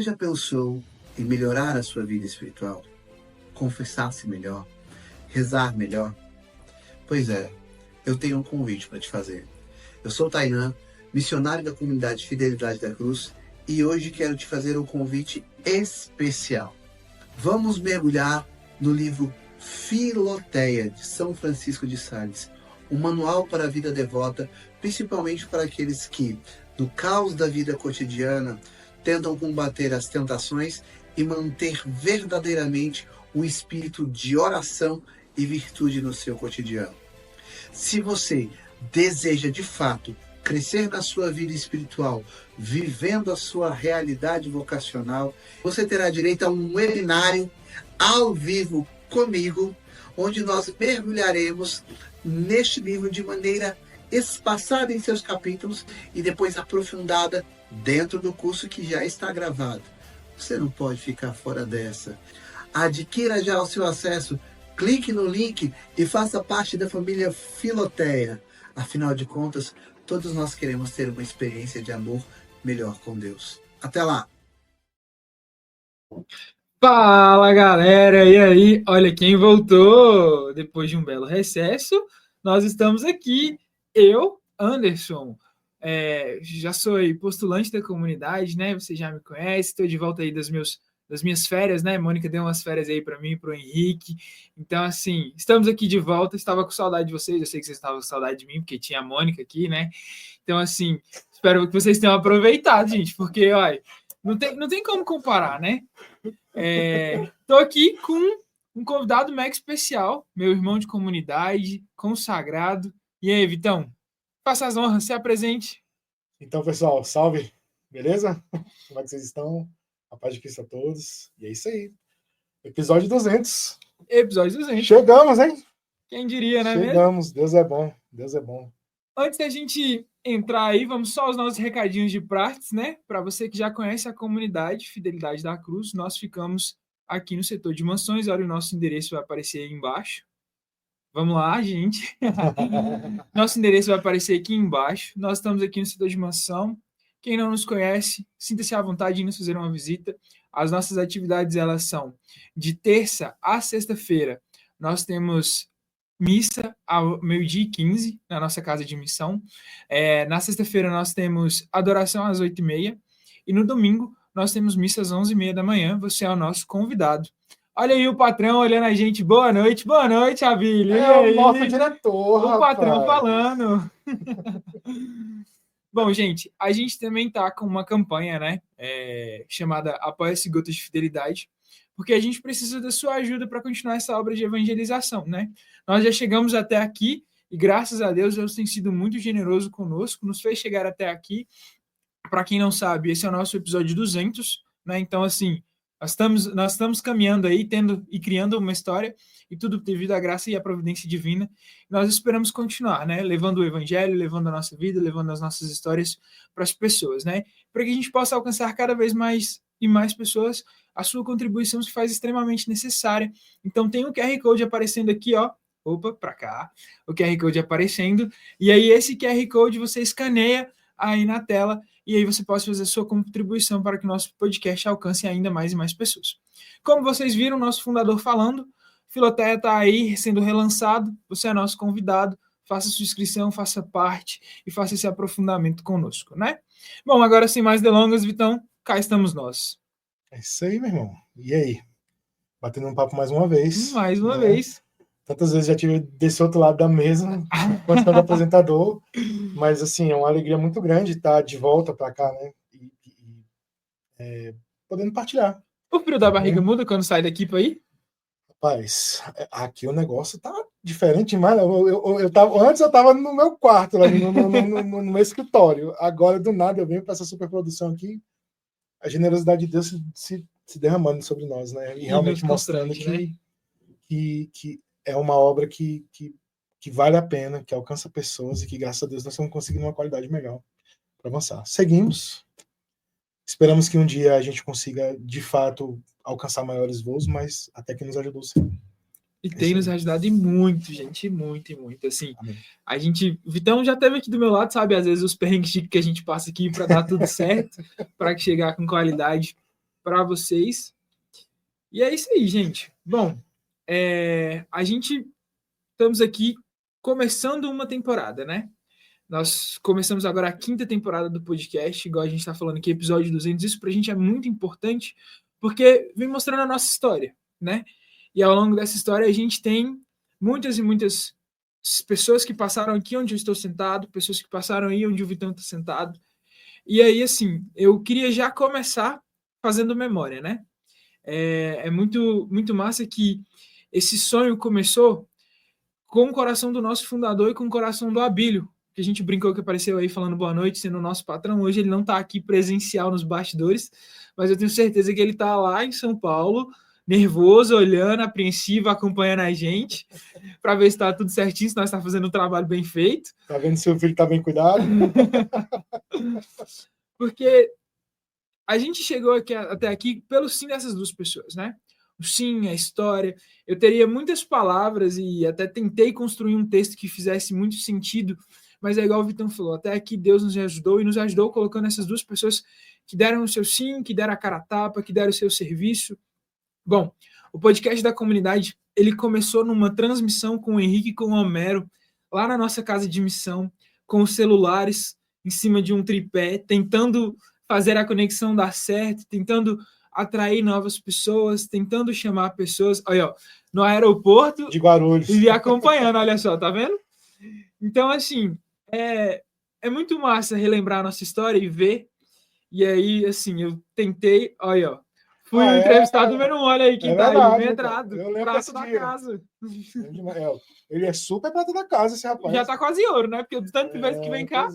já pensou em melhorar a sua vida espiritual? Confessar-se melhor? Rezar melhor? Pois é, eu tenho um convite para te fazer. Eu sou o Tainan, missionário da comunidade Fidelidade da Cruz, e hoje quero te fazer um convite especial. Vamos mergulhar no livro Filoteia, de São Francisco de Sales, um manual para a vida devota, principalmente para aqueles que, no caos da vida cotidiana, tentam combater as tentações e manter verdadeiramente um espírito de oração e virtude no seu cotidiano. Se você deseja de fato crescer na sua vida espiritual, vivendo a sua realidade vocacional, você terá direito a um webinário ao vivo comigo, onde nós mergulharemos neste livro de maneira espaçada em seus capítulos e depois aprofundada dentro do curso que já está gravado. Você não pode ficar fora dessa. Adquira já o seu acesso, clique no link e faça parte da família Filoteia. Afinal de contas, todos nós queremos ter uma experiência de amor melhor com Deus. Até lá! Fala, galera! E aí? Olha quem voltou! Depois de um belo recesso, nós estamos aqui. Eu, Anderson, já sou postulante da comunidade, né? Você já me conhece, estou de volta aí das minhas férias, né? Mônica deu umas férias aí para mim e para o Henrique. Então, assim, estamos aqui de volta. Estava com saudade de vocês, eu sei que vocês estavam com saudade de mim, porque tinha a Mônica aqui, né? Então, assim, espero que vocês tenham aproveitado, gente, porque, olha, não tem como comparar, né? Estou aqui com um convidado mega especial, meu irmão de comunidade, consagrado. E aí, Vitão? Faça as honras, se apresente. Então, pessoal, salve, beleza? Como é que vocês estão? A paz de Cristo a todos. E é isso aí. Episódio 200. Episódio 200. Chegamos, hein? Quem diria, né? Chegamos. Mesmo? Deus é bom. Deus é bom. Antes da gente entrar aí, vamos só aos nossos recadinhos de praxis, né? Para você que já conhece a comunidade Fidelidade da Cruz, nós ficamos aqui no setor de mansões. Olha, o nosso endereço vai aparecer aí embaixo. Vamos lá, gente. Nosso endereço vai aparecer aqui embaixo. Nós estamos aqui no setor de mansão. Quem não nos conhece, sinta-se à vontade de nos fazer uma visita. As nossas atividades, elas são de terça a sexta-feira. Nós temos missa ao 12h15 na nossa casa de missão. Na sexta-feira nós temos adoração às 8h30. E no domingo nós temos missa às 11h30 da manhã. Você é o nosso convidado. Olha aí o patrão olhando a gente. Boa noite, Avílio. O nosso diretor, o patrão falando. Bom, gente, a gente também está com uma campanha, né, chamada Apoia-se Gotas de Fidelidade, porque a gente precisa da sua ajuda para continuar essa obra de evangelização, né? Nós já chegamos até aqui e, graças a Deus, Deus tem sido muito generoso conosco, nos fez chegar até aqui. Para quem não sabe, esse é o nosso episódio 200, né? Então, assim, nós estamos caminhando aí, tendo e criando uma história, e tudo devido à graça e à providência divina. Nós esperamos continuar, né? Levando o evangelho, levando a nossa vida, levando as nossas histórias para as pessoas, né? Para que a gente possa alcançar cada vez mais e mais pessoas. A sua contribuição se faz extremamente necessária. Então, tem o QR Code aparecendo aqui, ó. Opa, para cá. O QR Code aparecendo. E aí, esse QR Code você escaneia aí na tela, e aí você pode fazer a sua contribuição para que o nosso podcast alcance ainda mais e mais pessoas. Como vocês viram, nosso fundador falando, Filoteia está aí sendo relançado, você é nosso convidado, faça sua inscrição, faça parte e faça esse aprofundamento conosco, né? Bom, agora sem mais delongas, Vitão, cá estamos nós. É isso aí, meu irmão. E aí? Batendo um papo mais uma vez. Mais uma vez. Tantas vezes já tive desse outro lado da mesa, quando estava apresentador, mas assim, é uma alegria muito grande estar de volta para cá, né? E podendo partilhar. O frio da barriga muda quando sai daqui para ir? Rapaz, aqui o negócio tá diferente demais. Antes eu estava no meu quarto, lá no meu escritório. Agora, do nada, eu venho para essa superprodução aqui. A generosidade de Deus se derramando sobre nós, né? E realmente mostrando que é uma obra que vale a pena, que alcança pessoas e que, graças a Deus, nós estamos conseguindo uma qualidade melhor para avançar. Seguimos. Esperamos que um dia a gente consiga, de fato, alcançar maiores voos, mas até que nos ajudou o Senhor. E tem nos ajudado e muito, gente, muito. Assim, o Vitão já esteve aqui do meu lado, sabe? Às vezes os perrengues que a gente passa aqui para dar tudo certo, para chegar com qualidade. para vocês. E é isso aí, gente. Bom, a gente estamos aqui começando uma temporada, né? Nós começamos agora a 5ª temporada do podcast, igual a gente está falando aqui, episódio 200. Isso para a gente é muito importante, porque vem mostrando a nossa história, né? E ao longo dessa história a gente tem muitas e muitas pessoas que passaram aqui onde eu estou sentado, pessoas que passaram aí onde o Vitão está sentado. E aí, assim, eu queria já começar fazendo memória, né? É muito, muito massa que esse sonho começou com o coração do nosso fundador e com o coração do Abílio, que a gente brincou que apareceu aí falando boa noite, sendo o nosso patrão. Hoje ele não está aqui presencial nos bastidores, mas eu tenho certeza que ele está lá em São Paulo, nervoso, olhando, apreensivo, acompanhando a gente, para ver se está tudo certinho, se nós estamos fazendo um trabalho bem feito. Tá vendo se o filho está bem cuidado? Porque a gente chegou até aqui pelo sim dessas duas pessoas, né? O sim, a história. Eu teria muitas palavras e até tentei construir um texto que fizesse muito sentido, mas é igual o Vitão falou, até aqui Deus nos ajudou e nos ajudou colocando essas duas pessoas que deram o seu sim, que deram a cara a tapa, que deram o seu serviço. Bom, o podcast da comunidade, ele começou numa transmissão com o Henrique e com o Homero, lá na nossa casa de missão, com os celulares em cima de um tripé, tentando fazer a conexão dar certo, tentando atrair novas pessoas, tentando chamar pessoas, olha, ó, no aeroporto de Guarulhos e acompanhando, olha só, tá vendo? Então, assim, é muito massa relembrar a nossa história e ver, e aí, assim, eu tentei, olha, ó, fui o entrevistado número 1, olha aí quem tá verdade, aí, bem entrado, prato da casa. Ele é super prato da casa, esse rapaz. Já tá quase ouro, né? Porque de tanto vezes que vem cá,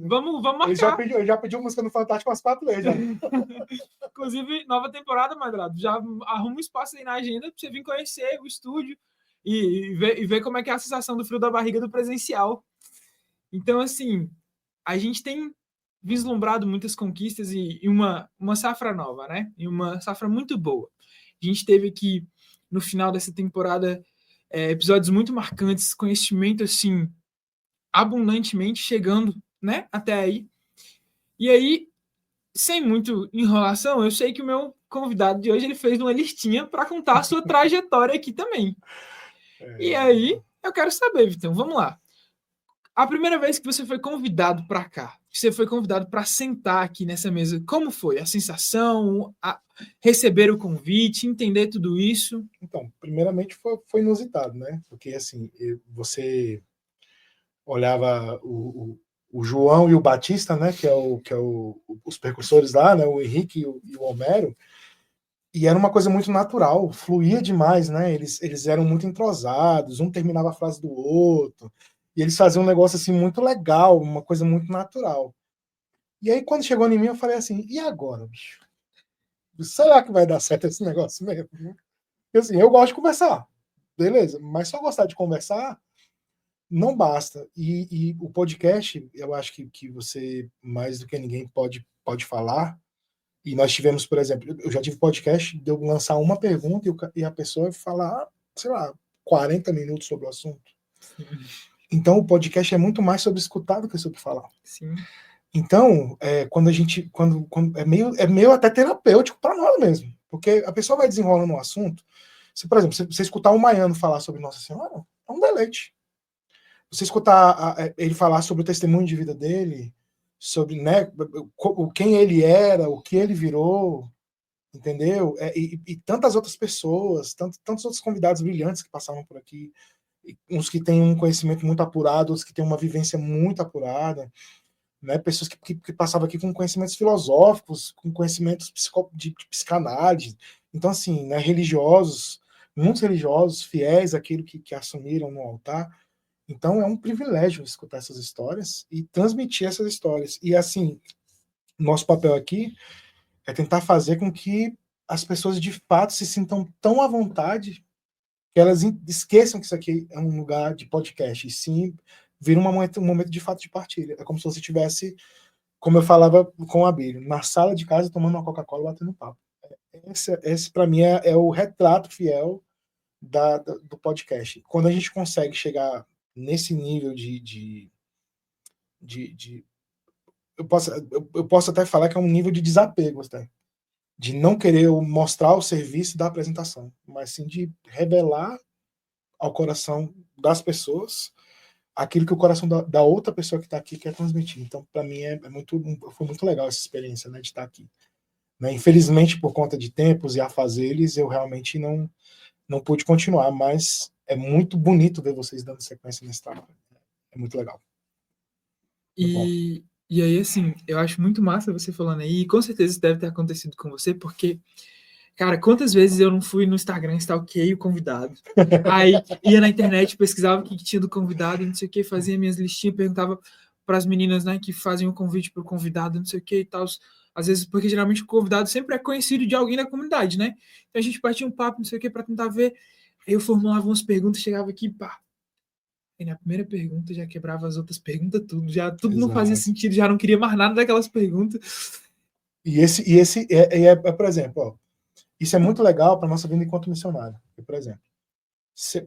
vamos marcar. Ele já pediu música no Fantástico umas 4 vezes. Inclusive, nova temporada, Madrado. Já arruma um espaço aí na agenda pra você vir conhecer o estúdio e ver como é que é a sensação do frio da barriga do presencial. Então, assim, a gente tem vislumbrado muitas conquistas e uma safra nova, né? E uma safra muito boa. A gente teve aqui, no final dessa temporada, episódios muito marcantes, conhecimento, assim, abundantemente chegando, né? Até aí. E aí, sem muito enrolação, eu sei que o meu convidado de hoje ele fez uma listinha para contar a sua trajetória aqui também. E aí, eu quero saber, Vitão, vamos lá. A primeira vez que você foi convidado para cá, que você foi convidado para sentar aqui nessa mesa, como foi? A sensação, receber o convite, entender tudo isso? Então, primeiramente foi inusitado, né? Porque, assim, você olhava o João e o Batista, né? Que é os percussores lá, né? O Henrique e o Homero. E era uma coisa muito natural, fluía demais, né? Eles eram muito entrosados, um terminava a frase do outro. E eles faziam um negócio assim muito legal, uma coisa muito natural. E aí, quando chegou em mim, eu falei assim: e agora, bicho? Será que vai dar certo esse negócio mesmo? E, assim, eu gosto de conversar, beleza, mas só gostar de conversar não basta. E o podcast, eu acho que você, mais do que ninguém, pode falar. E nós tivemos, por exemplo, eu já tive podcast de eu lançar uma pergunta e a pessoa falar, sei lá, 40 minutos sobre o assunto. Sim. Então, o podcast é muito mais sobre escutar do que sobre falar. Sim. Então, quando a gente. Quando é meio até terapêutico para nós mesmo. Porque a pessoa vai desenrolando um assunto. Se, por exemplo, você escutar um Maiano falar sobre Nossa Senhora, é um deleite. Você escutar ele falar sobre o testemunho de vida dele, sobre, né, quem ele era, o que ele virou, entendeu? E tantas outras pessoas, tantos outros convidados brilhantes que passaram por aqui. Uns que têm um conhecimento muito apurado, outros que têm uma vivência muito apurada, né? Pessoas que passavam aqui com conhecimentos filosóficos, com conhecimentos de psicanálise. Então, assim, né, religiosos, muitos religiosos, fiéis àquilo que assumiram no altar. Então, é um privilégio escutar essas histórias e transmitir essas histórias. E, assim, nosso papel aqui é tentar fazer com que as pessoas, de fato, se sintam tão à vontade que elas esqueçam que isso aqui é um lugar de podcast, e sim vira um momento de fato de partilha. É como se você estivesse, como eu falava com a Abílio, na sala de casa tomando uma Coca-Cola, batendo papo. Esse para mim, é o retrato fiel do podcast. Quando a gente consegue chegar nesse nível de eu posso até falar que é um nível de desapego, tá? de não querer mostrar o serviço da apresentação, mas sim de revelar ao coração das pessoas aquilo que o coração da outra pessoa que está aqui quer transmitir. Então, para mim, foi muito legal essa experiência, né, de estar aqui. Né? Infelizmente, por conta de tempos e afazeres, eu realmente não pude continuar, mas é muito bonito ver vocês dando sequência nesse trabalho. É muito legal. Muito bom. E aí, assim, eu acho muito massa você falando aí, e com certeza isso deve ter acontecido com você, porque, cara, quantas vezes eu não fui no Instagram, stalkeei o convidado, aí ia na internet, pesquisava o que tinha do convidado, não sei o que, fazia minhas listinhas, perguntava para as meninas, né, que fazem o convite para o convidado, não sei o que e tal, às vezes, porque geralmente o convidado sempre é conhecido de alguém da comunidade, né? Então a gente batia um papo, não sei o que, para tentar ver, aí eu formulava umas perguntas, chegava aqui, pá, e na primeira pergunta já quebrava as outras perguntas, tudo. Já tudo não fazia sentido, já não queria mais nada daquelas perguntas. Por exemplo, ó, isso é muito legal para nossa vida enquanto missionário. Por exemplo,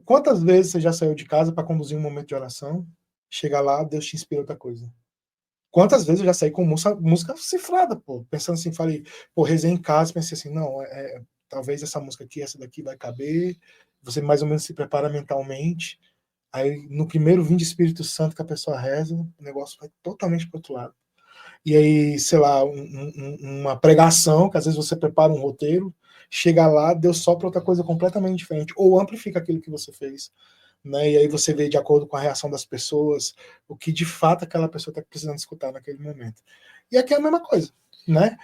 quantas vezes você já saiu de casa para conduzir um momento de oração, chega lá, Deus te inspira outra coisa? Quantas vezes eu já saí com música cifrada, pô, pensando assim, falei, pô, rezei em casa, pensei assim, não, talvez essa música aqui, essa daqui vai caber, você mais ou menos se prepara mentalmente. Aí, no primeiro vinho de Espírito Santo que a pessoa reza, o negócio vai totalmente para o outro lado. E aí, sei lá, uma pregação, que às vezes você prepara um roteiro, chega lá, Deus sopra outra coisa completamente diferente, ou amplifica aquilo que você fez. Né? E aí você vê, de acordo com a reação das pessoas, o que de fato aquela pessoa está precisando escutar naquele momento. E aqui é a mesma coisa, né?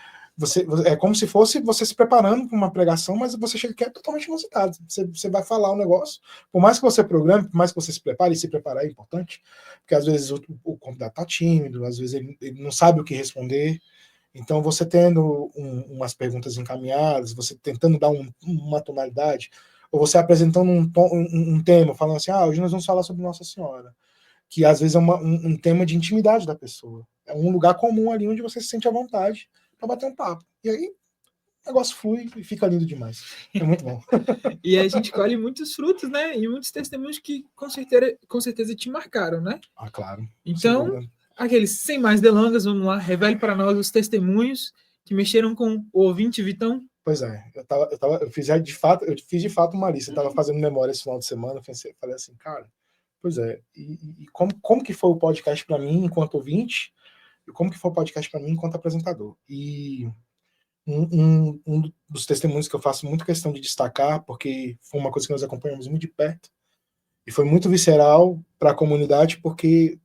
É como se fosse você se preparando para uma pregação, mas você chega aqui é totalmente inusitado. Você vai falar um negócio, por mais que você programe, por mais que você se prepare, e se preparar é importante, porque às vezes o convidado está tímido, às vezes ele não sabe o que responder. Então, você tendo umas perguntas encaminhadas, você tentando dar uma tonalidade, ou você apresentando um tema, falando assim, hoje nós vamos falar sobre Nossa Senhora, que às vezes é um tema de intimidade da pessoa. É um lugar comum ali onde você se sente à vontade para bater um papo. E aí, o negócio flui e fica lindo demais. É muito bom. E a gente colhe muitos frutos, né? E muitos testemunhos que com certeza te marcaram, né? Claro. Então, aqueles, sem mais delongas, vamos lá, revele para nós os testemunhos que mexeram com o ouvinte, Vitão. Pois é, eu fiz de fato uma lista, eu estava fazendo memória esse final de semana, falei assim, cara, pois é, e como que foi o podcast para mim enquanto ouvinte, e como que foi o podcast para mim enquanto apresentador. E um dos testemunhos que eu faço muito questão de destacar, porque foi uma coisa que nós acompanhamos muito de perto, e foi muito visceral para a comunidade, porque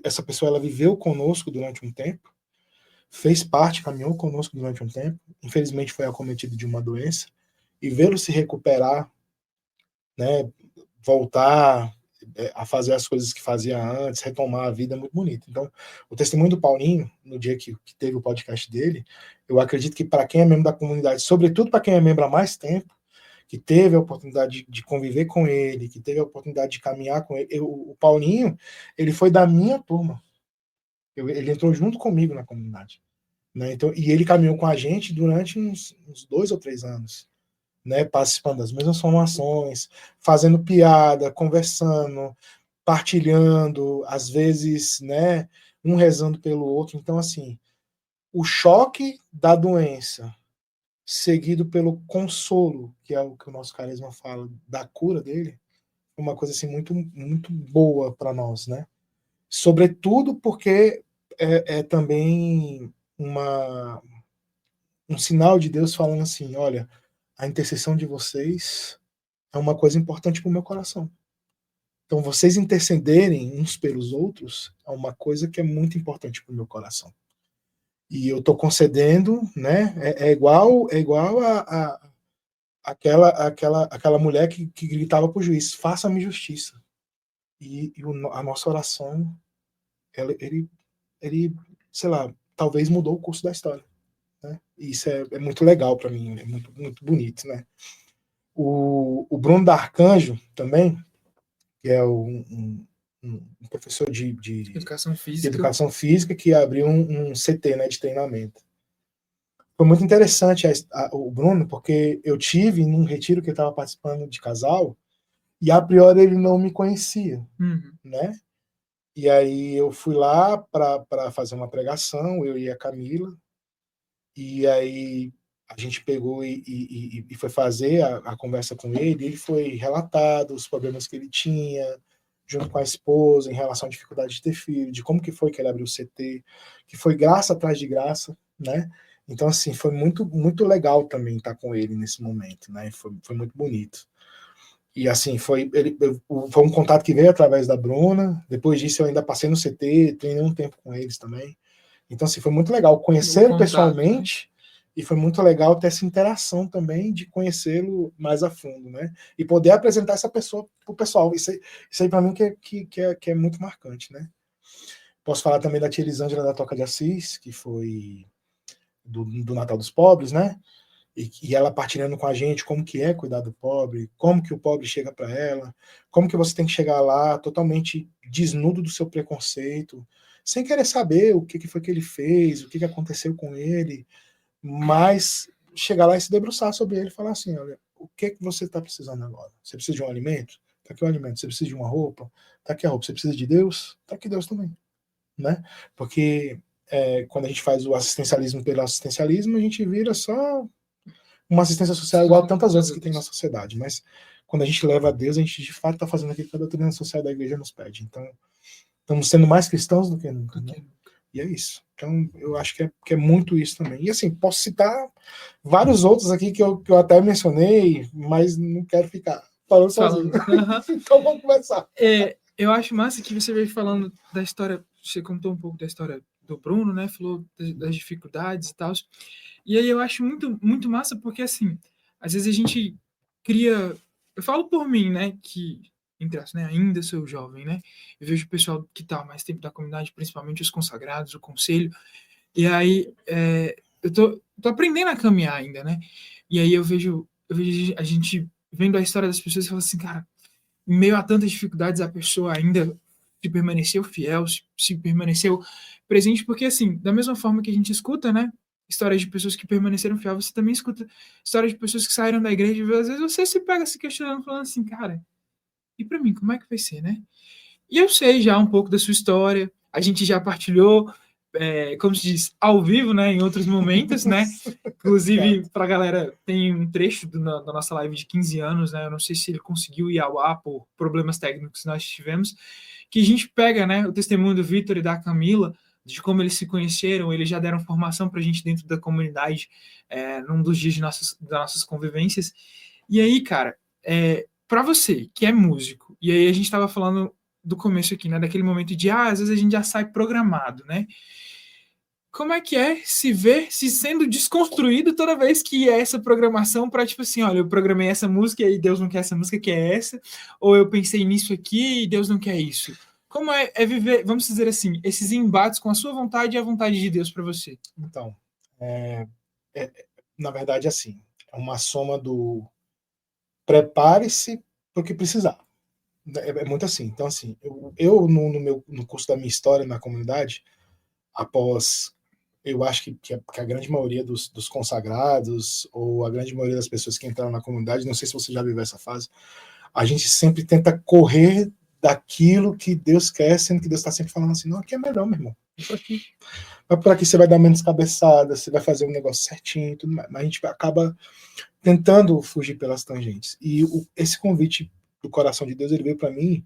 essa pessoa ela viveu conosco durante um tempo, fez parte, caminhou conosco durante um tempo, infelizmente foi acometido de uma doença, e vê-lo se recuperar, né, voltar a fazer as coisas que fazia antes, retomar a vida, é muito bonito. Então, o testemunho do Paulinho, no dia que teve o podcast dele, eu acredito que para quem é membro da comunidade, sobretudo para quem é membro há mais tempo, que teve a oportunidade de conviver com ele, que teve a oportunidade de caminhar com ele, o Paulinho, ele foi da minha turma. Ele entrou junto comigo na comunidade. Né? Então, e ele caminhou com a gente durante uns 2 ou 3 anos. Né, participando das mesmas formações, fazendo piada, conversando, partilhando, às vezes, né, um rezando pelo outro. Então, assim, o choque da doença, seguido pelo consolo, que é o que o nosso carisma fala, da cura dele, é uma coisa assim muito, muito boa para nós, né? Sobretudo porque é também um sinal de Deus falando assim, olha, a intercessão de vocês é uma coisa importante para o meu coração. Então, vocês intercederem uns pelos outros é uma coisa que é muito importante para o meu coração. E eu estou concedendo, né? É igual aquela mulher que gritava para o juiz: faça-me justiça. E a nossa oração, ele, sei lá, talvez mudou o curso da história. Né? E isso é muito legal para mim, é muito, muito bonito, né? O Bruno D'Arcanjo também, que é um professor de educação física que abriu um CT, né, de treinamento. Foi muito interessante o Bruno, porque eu tive num retiro que ele estava participando de casal, e a priori ele não me conhecia, né? E aí eu fui lá para fazer uma pregação, eu e a Camila, E aí a gente pegou e foi fazer a conversa com ele, e ele foi relatado os problemas que ele tinha, junto com a esposa, em relação à dificuldade de ter filho, de como que foi que ele abriu o CT, que foi graça atrás de graça, né? Então, assim, foi muito, muito legal também estar com ele nesse momento, né? Foi muito bonito. E, assim, foi um contato que veio através da Bruna. Depois disso, eu ainda passei no CT, treinei um tempo com eles também. Então, assim, foi muito legal conhecê-lo pessoalmente, né? E foi muito legal ter essa interação também de conhecê-lo mais a fundo, né? E poder apresentar essa pessoa para o pessoal. Isso aí para mim que é muito marcante, né? Posso falar também da tia Elisângela da Toca de Assis, que foi do Natal dos Pobres, né? E ela partilhando com a gente como que é cuidar do pobre, como que o pobre chega para ela, como que você tem que chegar lá totalmente desnudo do seu preconceito, sem querer saber o que foi que ele fez, o que aconteceu com ele, mas chegar lá e se debruçar sobre ele e falar assim, olha, o que você está precisando agora? Você precisa de um alimento? Está aqui o alimento. Você precisa de uma roupa? Está aqui a roupa. Você precisa de Deus? Está aqui Deus também, né? Porque quando a gente faz o assistencialismo pelo assistencialismo, a gente vira só uma assistência social igual a tantas outras que tem na sociedade, mas quando a gente leva a Deus, a gente de fato está fazendo aquilo que a doutrina social da igreja nos pede. Então, estamos sendo mais cristãos do que nunca, né? E é isso. Então, eu acho que é muito isso também. E assim, posso citar vários outros aqui que eu até mencionei, mas não quero ficar falando sozinho. Então, vamos começar. Eu acho massa que você veio falando da história, você contou um pouco da história do Bruno, né? Falou das dificuldades e tal. E aí eu acho muito, muito massa porque, assim, às vezes a gente cria... Eu falo por mim, né? Que, entre aspas, né, ainda sou jovem, né? Eu vejo o pessoal que tá há mais tempo da comunidade, principalmente os consagrados, o conselho. E aí eu tô aprendendo a caminhar ainda, né? E aí eu vejo a gente vendo a história das pessoas e falo assim, cara, em meio a tantas dificuldades, a pessoa ainda se permaneceu fiel, se permaneceu presente, porque, assim, da mesma forma que a gente escuta, né, histórias de pessoas que permaneceram fiel, você também escuta histórias de pessoas que saíram da igreja, e às vezes você se pega se questionando, falando assim, cara, e para mim, como é que vai ser, né? E eu sei já um pouco da sua história, a gente já partilhou, como se diz, ao vivo, né, em outros momentos, né? Inclusive, para a galera, tem um trecho da nossa live de 15 anos, né? Eu não sei se ele conseguiu ir ao ar por problemas técnicos que nós tivemos, que a gente pega, né, o testemunho do Vitor e da Camila, de como eles se conheceram, eles já deram formação para a gente dentro da comunidade, num dos dias das nossas convivências. E aí, cara, para você, que é músico, e aí a gente estava falando do começo aqui, né, daquele momento de, às vezes a gente já sai programado, né? Como é que é se ver se sendo desconstruído toda vez que é essa programação para, tipo assim, olha, eu programei essa música e Deus não quer essa música, que é essa, ou eu pensei nisso aqui e Deus não quer isso. Como é viver, vamos dizer assim, esses embates com a sua vontade e a vontade de Deus para você? Então, na verdade, assim, é uma soma do prepare-se para o que precisar. É muito assim. Então, assim, eu no curso da minha história na comunidade, após, eu acho que a grande maioria dos consagrados, ou a grande maioria das pessoas que entraram na comunidade, não sei se você já viveu essa fase, a gente sempre tenta correr daquilo que Deus quer, sendo que Deus está sempre falando assim, não, aqui é melhor, meu irmão. Por aqui você vai dar menos cabeçada, você vai fazer um negócio certinho, tudo mais. Mas a gente acaba tentando fugir pelas tangentes. E esse convite do coração de Deus, ele veio para mim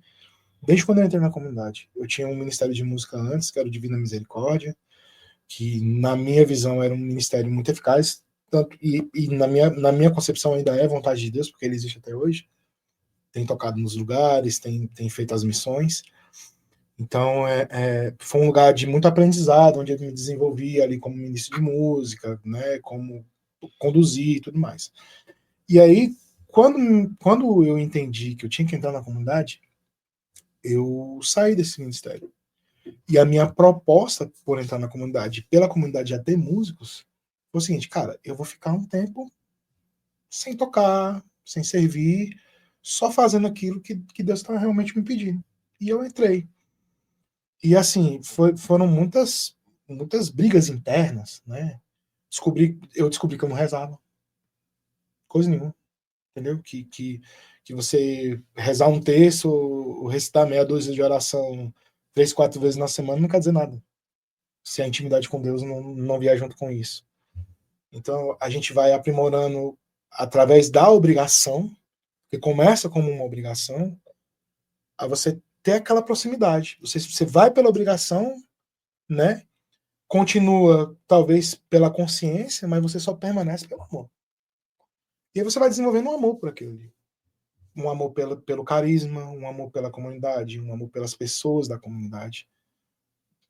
desde quando eu entrei na comunidade. Eu tinha um ministério de música antes, que era o Divina Misericórdia, que na minha visão era um ministério muito eficaz, tanto, e na minha concepção ainda é vontade de Deus, porque ele existe até hoje. Tem tocado nos lugares, tem feito as missões. Então, foi um lugar de muito aprendizado, onde eu me desenvolvi ali como ministro de música, né, como conduzir e tudo mais. E aí, quando eu entendi que eu tinha que entrar na comunidade, eu saí desse ministério. E a minha proposta por entrar na comunidade, pela comunidade já ter músicos, foi o seguinte, cara, eu vou ficar um tempo sem tocar, sem servir, só fazendo aquilo que Deus está realmente me pedindo. E eu entrei. E assim, foram muitas brigas internas, né? Eu descobri que eu não rezava. Coisa nenhuma. Entendeu? Que você rezar um terço, ou recitar meia dúzia de oração 3, 4 vezes na semana não quer dizer nada. Se a intimidade com Deus não vier junto com isso. Então, a gente vai aprimorando através da obrigação, que começa como uma obrigação, a você ter aquela proximidade. Você vai pela obrigação, né? Continua, talvez, pela consciência, mas você só permanece pelo amor. E aí você vai desenvolvendo um amor por aquilo ali. Um amor pelo carisma, um amor pela comunidade, um amor pelas pessoas da comunidade.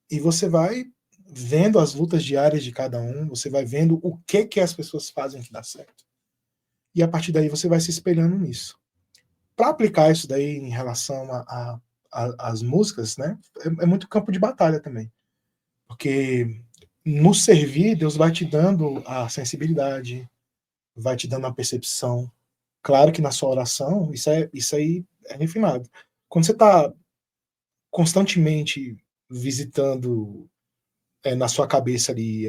E você vai vendo as lutas diárias de cada um, você vai vendo o que as pessoas fazem que dá certo. E a partir daí você vai se espelhando nisso. Para aplicar isso daí em relação às músicas, né, é muito campo de batalha também. Porque no servir, Deus vai te dando a sensibilidade, vai te dando a percepção. Claro que na sua oração, isso aí é refinado. Quando você está constantemente visitando na sua cabeça ali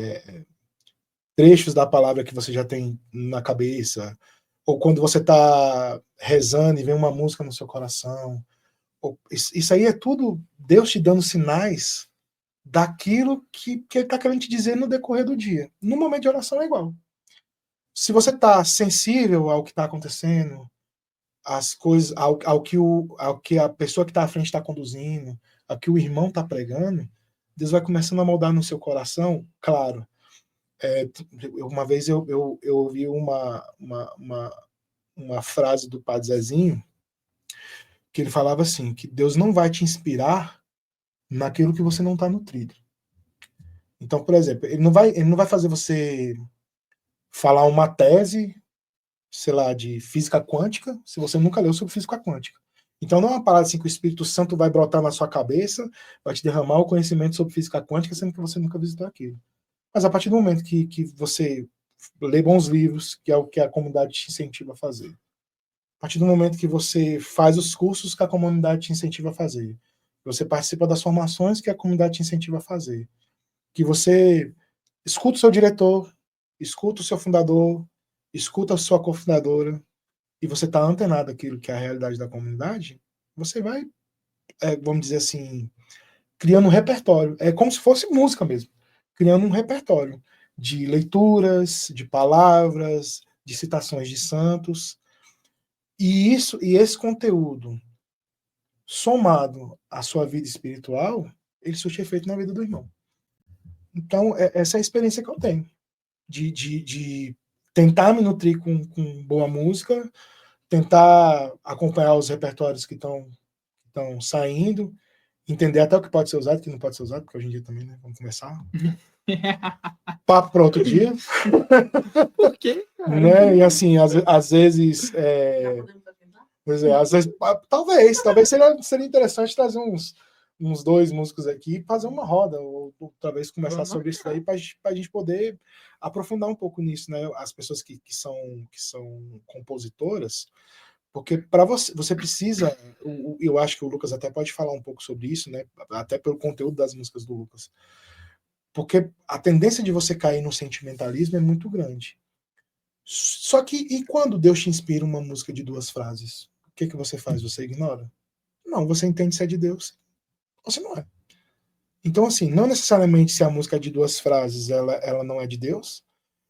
trechos da palavra que você já tem na cabeça, ou quando você está rezando e vem uma música no seu coração, isso aí é tudo Deus te dando sinais daquilo que ele está querendo te dizer no decorrer do dia. No momento de oração é igual. Se você está sensível ao que está acontecendo, às coisas, ao que a pessoa que está à frente está conduzindo, ao que o irmão está pregando, Deus vai começando a moldar no seu coração, claro. Uma vez eu ouvi uma frase do Padre Zezinho, que ele falava assim, que Deus não vai te inspirar naquilo que você não está nutrido. Então, por exemplo, ele não vai fazer você falar uma tese, sei lá, de física quântica, se você nunca leu sobre física quântica. Então não é uma parada assim que o Espírito Santo vai brotar na sua cabeça, vai te derramar o conhecimento sobre física quântica, sendo que você nunca visitou aquilo. Mas a partir do momento que você lê bons livros, que é o que a comunidade te incentiva a fazer, a partir do momento que você faz os cursos que a comunidade te incentiva a fazer, você participa das formações que a comunidade te incentiva a fazer, que você escuta o seu diretor, escuta o seu fundador, escuta a sua cofundadora, e você está antenado àquilo que é a realidade da comunidade, você vai, vamos dizer assim, criando um repertório. É como se fosse música mesmo. Criando um repertório de leituras, de palavras, de citações de santos. E esse conteúdo, somado à sua vida espiritual, ele surte efeito na vida do irmão. Então, essa é a experiência que eu tenho. De tentar me nutrir com boa música, tentar acompanhar os repertórios que estão saindo, entender até o que pode ser usado, o que não pode ser usado, porque hoje em dia também, né? Vamos começar. Papo para outro dia. Por quê, cara? Né? E assim, às vezes. Às vezes, talvez seria interessante trazer uns dois músicos aqui e fazer uma roda, ou talvez conversar sobre isso daí para a gente poder aprofundar um pouco nisso, né? As pessoas que são compositoras, porque para você precisa, eu acho que o Lucas até pode falar um pouco sobre isso, né? Até pelo conteúdo das músicas do Lucas, porque a tendência de você cair no sentimentalismo é muito grande. Só que, e quando Deus te inspira uma música de 2 frases? O que você faz? Você ignora? Não, você entende se é de Deus ou se não é. Então, assim, não necessariamente se a música é de 2 frases, ela não é de Deus,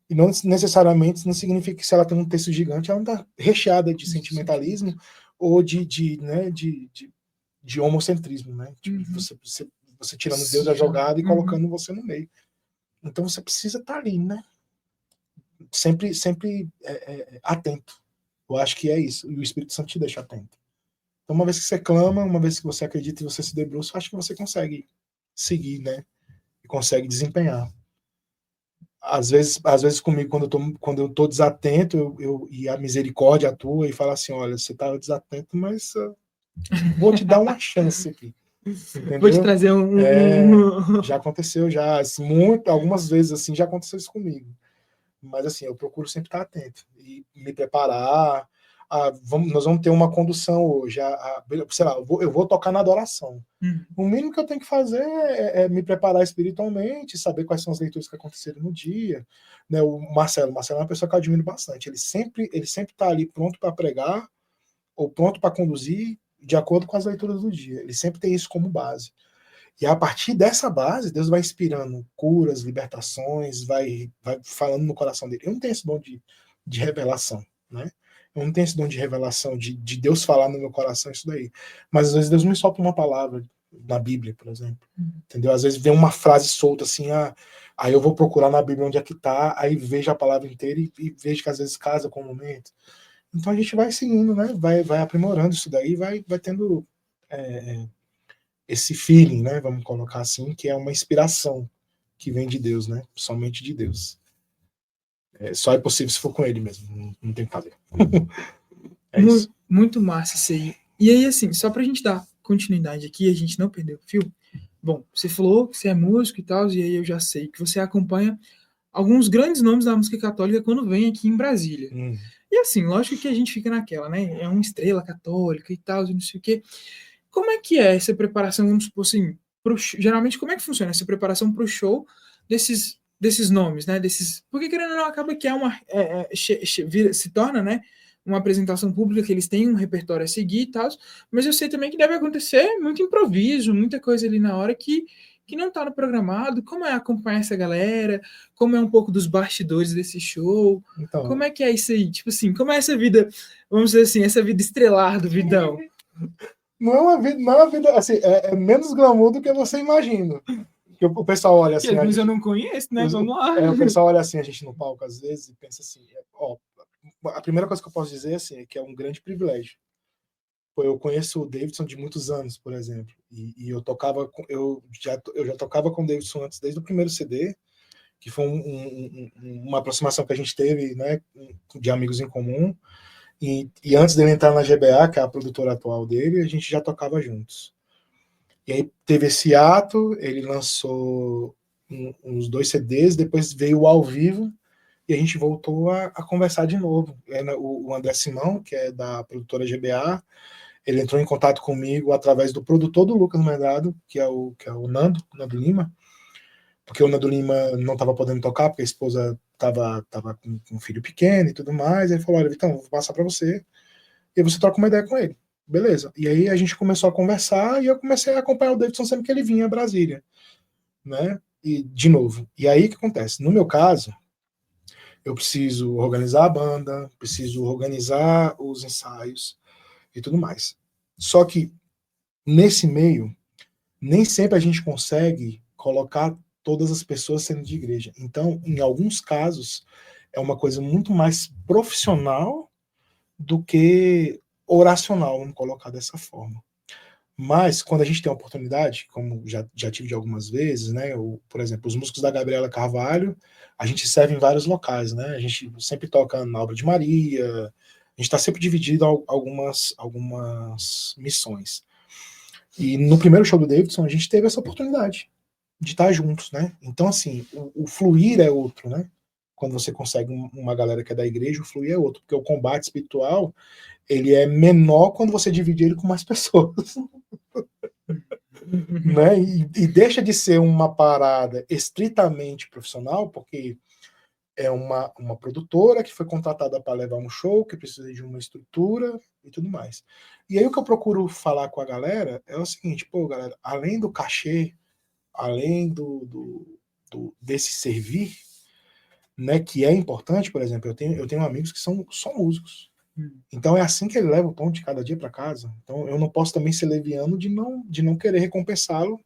e não necessariamente não significa que se ela tem um texto gigante, ela não está recheada de sentimentalismo ou de homocentrismo, né? Tipo, você tirando Deus da jogada e colocando você no meio. Então você precisa estar ali, né? Sempre atento. Eu acho que é isso. E o Espírito Santo te deixa atento. Então, uma vez que você clama, uma vez que você acredita e você se debruça, eu acho que você consegue seguir, né? E consegue desempenhar. Às vezes comigo, quando eu tô desatento, e a misericórdia atua e fala assim, olha, você tá desatento, mas vou te dar uma chance aqui. Entendeu? Vou te trazer já aconteceu, algumas vezes assim, já aconteceu isso comigo. Mas assim, eu procuro sempre estar atento e me preparar. Nós vamos ter uma condução hoje. Sei lá, eu vou tocar na adoração. O mínimo que eu tenho que fazer é me preparar espiritualmente, saber quais são as leituras que aconteceram no dia. Né, o Marcelo é uma pessoa que eu admiro bastante. Ele sempre está ali pronto para pregar ou pronto para conduzir de acordo com as leituras do dia. Ele sempre tem isso como base. E a partir dessa base, Deus vai inspirando curas, libertações, vai falando no coração dele. Eu não tenho esse dom de revelação, né? Eu não tenho esse dom de revelação, de Deus falar no meu coração isso daí. Mas às vezes Deus me solta uma palavra na Bíblia, por exemplo. Entendeu? Às vezes vem uma frase solta assim, aí eu vou procurar na Bíblia onde é que tá, aí vejo a palavra inteira e vejo que às vezes casa com o momento. Então a gente vai seguindo, né? Vai aprimorando isso daí, vai tendo esse feeling, né? Vamos colocar assim, que é uma inspiração que vem de Deus, né? Somente de Deus. Só é possível se for com ele mesmo, não tem que fazer. Isso. Muito massa isso aí. E aí, assim, só pra gente dar continuidade aqui, a gente não perdeu o fio. Bom, você falou que você é músico e tal, e aí eu já sei que você acompanha alguns grandes nomes da música católica quando vem aqui em Brasília. E assim, lógico que a gente fica naquela, né? É uma estrela católica e tal, e não sei o quê. Como é que é essa preparação, vamos supor assim, geralmente como é que funciona essa preparação para o show desses nomes, né? Porque querendo ou não, acaba que se torna, né? Uma apresentação pública que eles têm um repertório a seguir e tal, mas eu sei também que deve acontecer muito improviso, muita coisa ali na hora que não está no programado. Como é acompanhar essa galera? Como é um pouco dos bastidores desse show? Então, como é que é isso aí? Tipo assim, como é essa vida, vamos dizer assim, essa vida estrelar do Vidão? Não é uma vida assim, é menos glamour do que você imagina. Porque o pessoal olha assim. Mas eu não conheço, né? Vamos lá. O pessoal olha assim, a gente no palco às vezes, e pensa assim, a primeira coisa que eu posso dizer assim, é que é um grande privilégio. Eu conheço o Davidson de muitos anos, por exemplo, e eu já tocava com o Davidson antes, desde o primeiro CD, que foi uma aproximação que a gente teve, né, de amigos em comum, e antes dele entrar na GBA, que é a produtora atual dele, a gente já tocava juntos. E aí teve esse ato, ele lançou uns 2 CDs, depois veio o Ao Vivo, e a gente voltou a conversar de novo. O André Simão, que é da produtora GBA, ele entrou em contato comigo através do produtor do Lucas Medrado, que é o Nando Lima, porque o Nando Lima não estava podendo tocar, porque a esposa estava com um filho pequeno e tudo mais. Ele falou: olha, Vitão, vou passar para você, e você troca uma ideia com ele. Beleza. E aí a gente começou a conversar, e eu comecei a acompanhar o Davidson sempre que ele vinha a Brasília, né? E, de novo, e aí o que acontece? No meu caso, eu preciso organizar a banda, preciso organizar os ensaios e tudo mais. Só que, nesse meio, nem sempre a gente consegue colocar todas as pessoas sendo de igreja. Então, em alguns casos, é uma coisa muito mais profissional do que oracional, vamos colocar dessa forma. Mas, quando a gente tem a oportunidade, como já tive de algumas vezes, né? Por exemplo, os músicos da Gabriela Carvalho, a gente serve em vários locais, né? A gente sempre toca na Obra de Maria, a gente está sempre dividido em algumas missões. E no primeiro show do Davidson, a gente teve essa oportunidade de estar juntos, né? Então, assim, o fluir é outro, né? Quando você consegue uma galera que é da igreja, o fluir é outro, porque o combate espiritual, ele é menor quando você divide ele com mais pessoas. Né? E deixa de ser uma parada estritamente profissional, porque é uma produtora que foi contratada para levar um show, que precisa de uma estrutura e tudo mais. E aí o que eu procuro falar com a galera é o seguinte: pô, galera, além do cachê, além desse servir, né, que é importante, por exemplo, eu tenho amigos que são só músicos. Então é assim que ele leva o pão de cada dia para casa. Então eu não posso também ser leviano de não querer recompensá-lo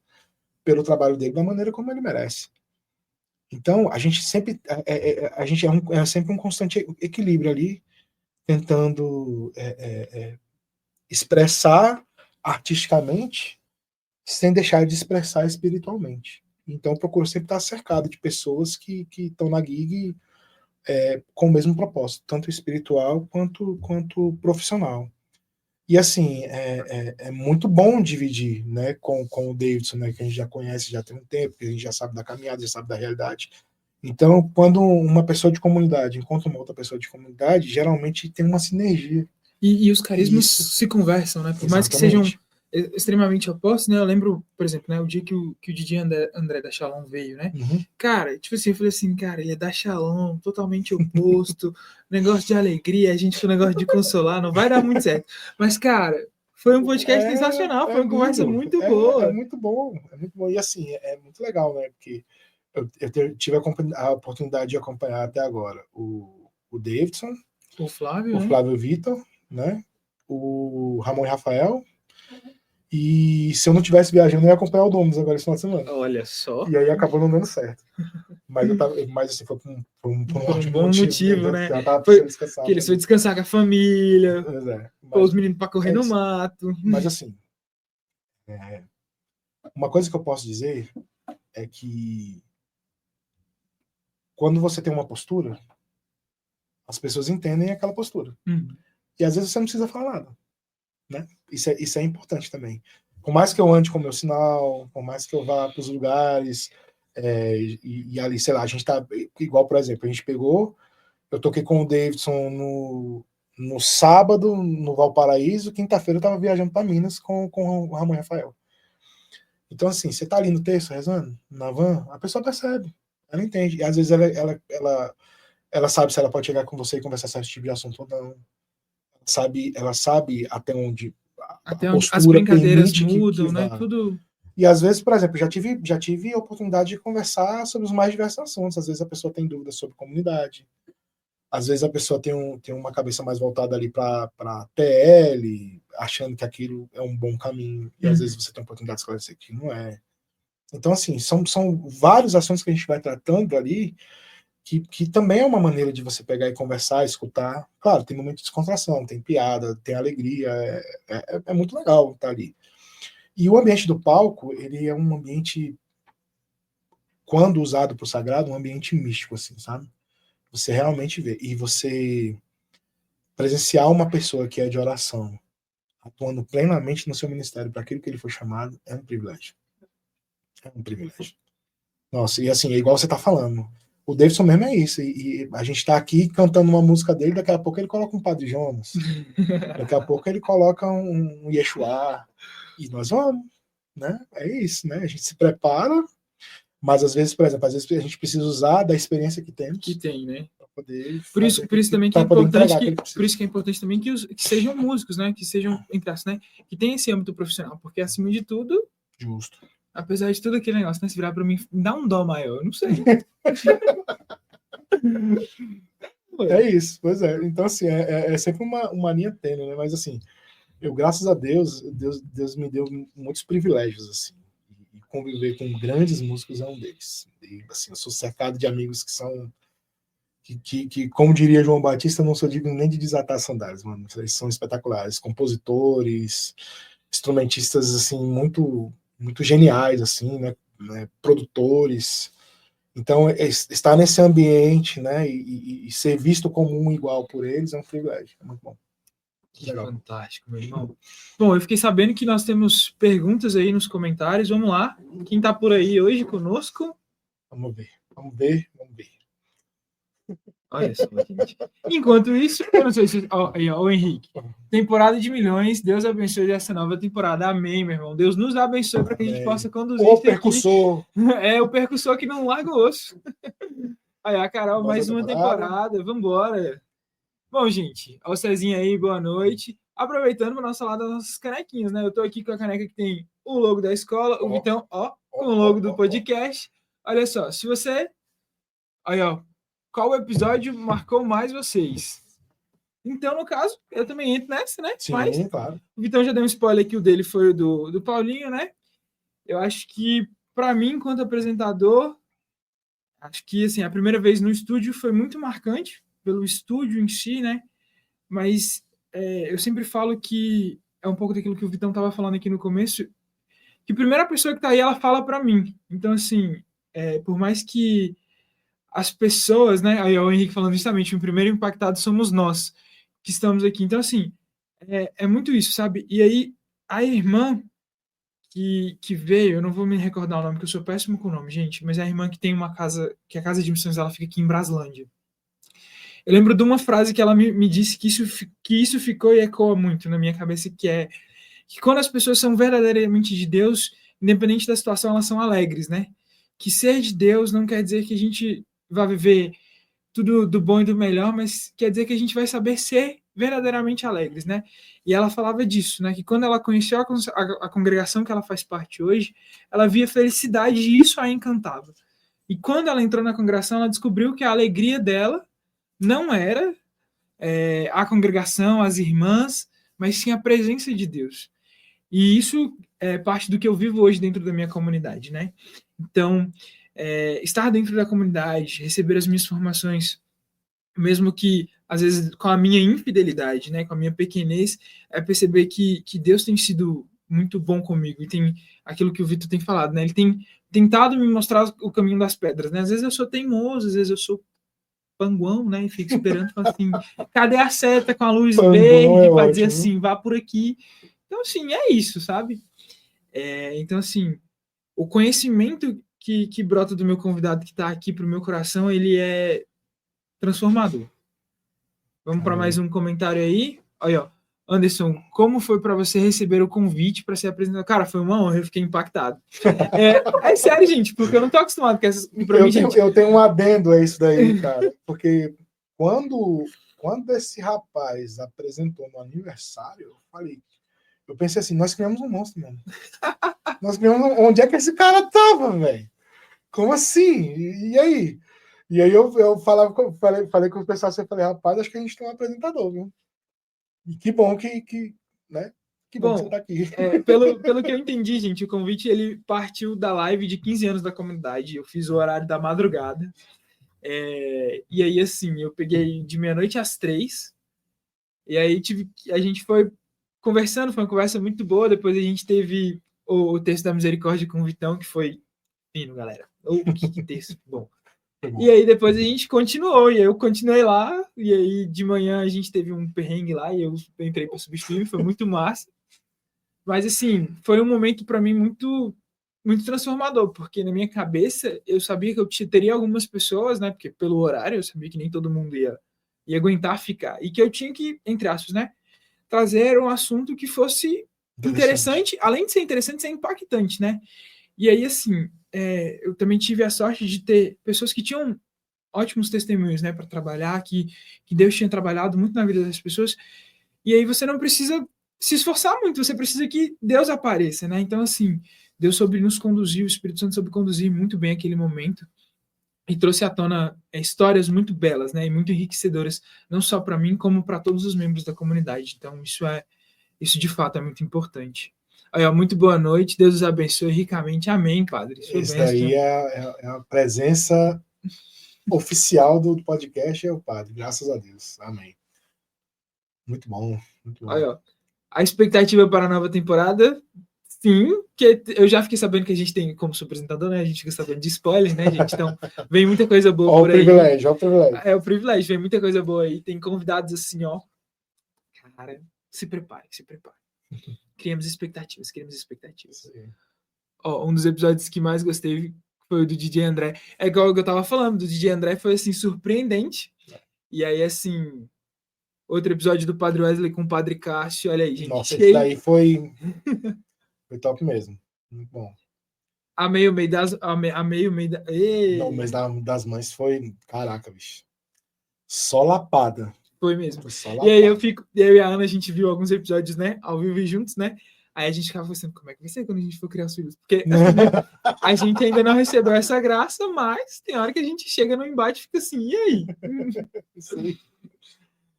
pelo trabalho dele da maneira como ele merece. Então a gente sempre é sempre um constante equilíbrio ali, tentando expressar artisticamente sem deixar de expressar espiritualmente. Então eu procuro sempre estar cercado de pessoas que estão na gig com o mesmo propósito, tanto espiritual quanto profissional. E assim, é muito bom dividir, né, com o Davidson, né, que a gente já conhece, já tem um tempo, que a gente já sabe da caminhada, já sabe da realidade. Então, quando uma pessoa de comunidade encontra uma outra pessoa de comunidade, geralmente tem uma sinergia. E os carismas se conversam, né? Por mais que sejam extremamente opostos, né? Eu lembro, por exemplo, né, o dia que o DJ André da Shalom veio, né? Uhum. Cara, tipo assim, eu falei assim, cara, ele é da Shalom, totalmente oposto, negócio de alegria, a gente com o negócio de consolar, não vai dar muito certo. Mas, cara, Foi um podcast sensacional, foi uma conversa muito boa. É muito bom, é muito bom. E assim, é muito legal, né? Porque eu tive a oportunidade de acompanhar até agora o Davidson, O Flávio, o né? Flávio Vitor, né? O Ramon e Rafael. E se eu não tivesse viajando, eu ia acompanhar o Domus agora esse final de semana. Olha só. E aí acabou não dando certo. Mas assim, foi por um ótimo bom motivo, né? Já tava Foi precisando descansar. que eles foram descansar com a família, Pois é. pôr os meninos para correr no mato. Mas assim, uma coisa que eu posso dizer é que quando você tem uma postura, as pessoas entendem aquela postura. E às vezes você não precisa falar nada. Né? Isso é importante também. Por mais que eu ande com o meu sinal, por mais que eu vá para os lugares, e ali, sei lá, a gente tá igual, por exemplo, a gente pegou, eu toquei com o Davidson no sábado, no Valparaíso, quinta-feira eu tava viajando para Minas com o Ramon e Rafael. Então, assim, você tá ali no texto, rezando, na van, a pessoa percebe, ela entende. E às vezes ela sabe se ela pode chegar com você e conversar sobre esse tipo de assunto ou não. Ela sabe até onde as brincadeiras mudam, né? Tudo. E às vezes, por exemplo, já tive a oportunidade de conversar sobre os mais diversos assuntos. Às vezes a pessoa tem dúvidas sobre comunidade. Às vezes a pessoa tem uma cabeça mais voltada ali para TL, achando que aquilo é um bom caminho. E às vezes você tem a oportunidade de esclarecer que não é. Então, assim, são vários assuntos que a gente vai tratando ali que também é uma maneira de você pegar e conversar, escutar. Claro, tem momento de descontração, tem piada, tem alegria, é muito legal estar ali. E o ambiente do palco, ele é um ambiente, quando usado para o sagrado, um ambiente místico, assim, sabe? Você realmente vê. E você presenciar uma pessoa que é de oração, atuando plenamente no seu ministério para aquilo que ele foi chamado, é um privilégio. É um privilégio. Nossa, e assim, é igual você está falando. O Davidson mesmo é isso. E a gente tá aqui cantando uma música dele, daqui a pouco ele coloca um Padre Jonas. Daqui a pouco ele coloca um Yeshua. E nós vamos, né? É isso, né? A gente se prepara, mas às vezes, por exemplo, a gente precisa usar da experiência que temos. Que tem, né? Poder por isso também que é importante por isso que é importante também que sejam músicos, né? Que sejam, entre aspas, né? Que tenham esse âmbito profissional, porque acima de tudo, justo. Apesar de tudo aquele negócio, né? Se virar pra mim, dá um dó maior, eu não sei. É isso, pois é. Então, assim, é sempre uma linha tênue, né? Mas, assim, eu, graças a Deus me deu muitos privilégios, assim. E conviver com grandes músicos é um deles. E, assim, eu sou cercado de amigos que são... Que, como diria João Batista, não sou digno nem de desatar sandálias, mano. Eles são espetaculares. Compositores, instrumentistas, assim, muito geniais, assim, né? Produtores. Então, estar nesse ambiente, né, e ser visto como um igual por eles é um privilégio. É muito bom. Que fantástico, meu irmão. Bom, eu fiquei sabendo que nós temos perguntas aí nos comentários. Vamos lá. Quem está por aí hoje conosco? Vamos ver. Olha só, gente. Enquanto isso, eu não sei se... Ó, Henrique. Temporada de milhões. Deus abençoe essa nova temporada. Amém, meu irmão. Deus nos abençoe para que a gente possa conduzir o percussor. Aqui. O percussor que não larga o osso. Aí, a Carol, mais uma temporada. Vambora. Bom, gente. Ó, o Cezinha aí, boa noite. Aproveitando para nós falar das nossas canequinhas, né? Eu tô aqui com a caneca que tem o logo da escola, o Vitão, com o logo do podcast. Olha só, se você... Aí, ó. Qual episódio marcou mais vocês? Então, no caso, eu também entro nessa, né? Sim, mas claro. O Vitão já deu um spoiler que o dele foi o do Paulinho, né? Eu acho que, para mim, enquanto apresentador, acho que, assim, a primeira vez no estúdio foi muito marcante, pelo estúdio em si, né? Mas eu sempre falo que é um pouco daquilo que o Vitão estava falando aqui no começo, que a primeira pessoa que está aí, ela fala para mim. Então, assim, por mais que as pessoas, né? Aí o Henrique falando justamente, o primeiro impactado somos nós que estamos aqui. Então, assim, é muito isso, sabe? E aí, a irmã que veio, eu não vou me recordar o nome, porque eu sou péssimo com o nome, gente, mas é a irmã que tem uma casa, que a casa de missões ela fica aqui em Braslândia. Eu lembro de uma frase que ela me disse que isso ficou e ecoa muito na minha cabeça, que é que quando as pessoas são verdadeiramente de Deus, independente da situação, elas são alegres, né? Que ser de Deus não quer dizer que a gente vai viver tudo do bom e do melhor, mas quer dizer que a gente vai saber ser verdadeiramente alegres, né? E ela falava disso, né? Que quando ela conheceu a congregação que ela faz parte hoje, ela via felicidade e isso a encantava. E quando ela entrou na congregação, ela descobriu que a alegria dela não era a congregação, as irmãs, mas sim a presença de Deus. E isso é parte do que eu vivo hoje dentro da minha comunidade, né? Então, estar dentro da comunidade, receber as minhas formações, mesmo que, às vezes, com a minha infidelidade, né, com a minha pequenez, é perceber que Deus tem sido muito bom comigo. E tem aquilo que o Vitor tem falado, né? Ele tem tentado me mostrar o caminho das pedras, né? Às vezes eu sou teimoso, às vezes eu sou panguão, né? E fico esperando, assim, cadê a seta com a luz verde para dizer assim, vá por aqui. Então, assim, é isso, sabe? Então, assim, o conhecimento que brota do meu convidado que está aqui para o meu coração, ele é transformador. Vamos para mais um comentário aí. Olha, ó. Anderson, como foi para você receber o convite para ser apresentado? Cara, foi uma honra, eu fiquei impactado. É sério, gente, porque eu não estou acostumado com essas... Eu tenho um adendo a isso daí, cara, porque quando esse rapaz apresentou no aniversário, eu pensei assim, nós criamos um monstro, mano. Onde é que esse cara tava, velho? Como assim? E aí? E aí eu falei com o pessoal assim, eu falei, rapaz, acho que a gente tem um apresentador, viu? E que bom né? Que bom que você tá aqui. Pelo que eu entendi, gente, o convite ele partiu da live de 15 anos da comunidade. Eu fiz o horário da madrugada. E aí, assim, eu peguei de meia-noite às 3. E aí a gente foi conversando, foi uma conversa muito boa. Depois a gente teve o texto da misericórdia com o Vitão, que foi fino, galera. Que texto bom. E aí depois a gente continuou, e eu continuei lá, e aí de manhã a gente teve um perrengue lá, e eu entrei para substituir, foi muito massa. Mas assim, foi um momento para mim muito, muito transformador, porque na minha cabeça eu sabia que eu teria algumas pessoas, né, porque pelo horário eu sabia que nem todo mundo ia aguentar ficar, e que eu tinha que, entre aspas, né, trazer um assunto que fosse interessante, além de ser interessante, ser impactante, né? E aí, assim, eu também tive a sorte de ter pessoas que tinham ótimos testemunhos, né, para trabalhar, que Deus tinha trabalhado muito na vida das pessoas, e aí você não precisa se esforçar muito, você precisa que Deus apareça, né? Então, assim, Deus soube nos conduzir, o Espírito Santo soube conduzir muito bem aquele momento e trouxe à tona histórias muito belas, né, e muito enriquecedoras, não só para mim, como para todos os membros da comunidade. Então, isso de fato é muito importante. Aí, ó, muito boa noite, Deus os abençoe ricamente. Amém, padre. Isso daí é a presença oficial do podcast, é o padre, graças a Deus. Amém. Muito bom, muito bom. Aí, ó, a expectativa para a nova temporada, sim, que eu já fiquei sabendo que a gente tem como apresentador, né? A gente fica sabendo de spoilers, né, gente? Então, vem muita coisa boa por aí. Ó o privilégio. É o privilégio, vem muita coisa boa aí. Tem convidados assim, ó. Cara, se prepare. Criamos expectativas. Ó, um dos episódios que mais gostei foi o do DJ André. É igual eu tava falando, do DJ André foi, assim, surpreendente. E aí, assim, outro episódio do Padre Wesley com o Padre Cássio, olha aí, gente. Nossa, esse daí foi top mesmo. Muito bom. Amei o mês das... Não, o mês das mães foi... Caraca, bicho. Só lapada. Foi mesmo. E aí eu e a Ana, a gente viu alguns episódios, né, ao vivo e juntos, né? Aí a gente ficava pensando, como é que vai ser quando a gente for criar os filhos? Porque assim, né, a gente ainda não recebeu essa graça, mas tem hora que a gente chega no embate e fica assim, e aí? Isso aí.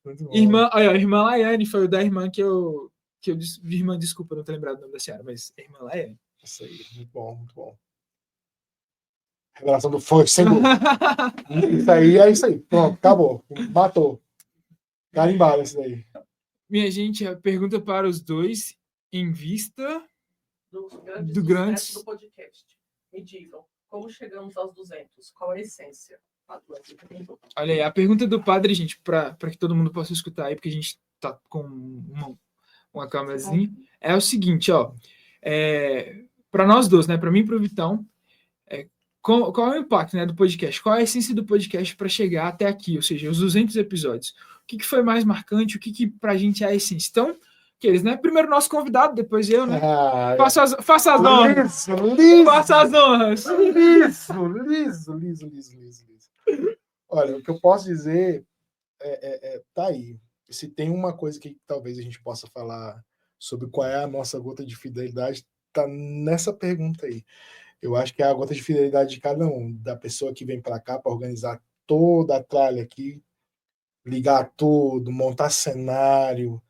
Muito bom. A irmã Laiane foi o da irmã que eu disse, irmã, desculpa, não tô lembrado do nome da senhora, mas a irmã Laiane. Isso aí, muito bom, muito bom. Revelação do fogo, sem dúvida. Isso aí é isso aí. Pronto, acabou. Matou. Carimbado isso daí. Minha gente, a pergunta para os dois, em vista do grande do podcast. Me digam, como chegamos aos 200? Qual a essência? Olha aí, a pergunta do padre, gente, para que todo mundo possa escutar aí, porque a gente tá com uma câmerazinha, é o seguinte, ó, para nós dois, né, para mim e para o Vitão, qual é o impacto, né, do podcast? Qual é a essência do podcast para chegar até aqui, ou seja, os 200 episódios? O que foi mais marcante? O que para a gente é a essência? Então, aqueles, né? Primeiro nosso convidado, depois eu, né? Faça as honras. Faça as honras. Liso. Olha, o que eu posso dizer tá aí. Se tem uma coisa que talvez a gente possa falar sobre qual é a nossa gota de fidelidade, tá nessa pergunta aí. Eu acho que é a gota de fidelidade de cada um, da pessoa que vem para cá para organizar toda a tralha aqui, ligar tudo, montar cenário,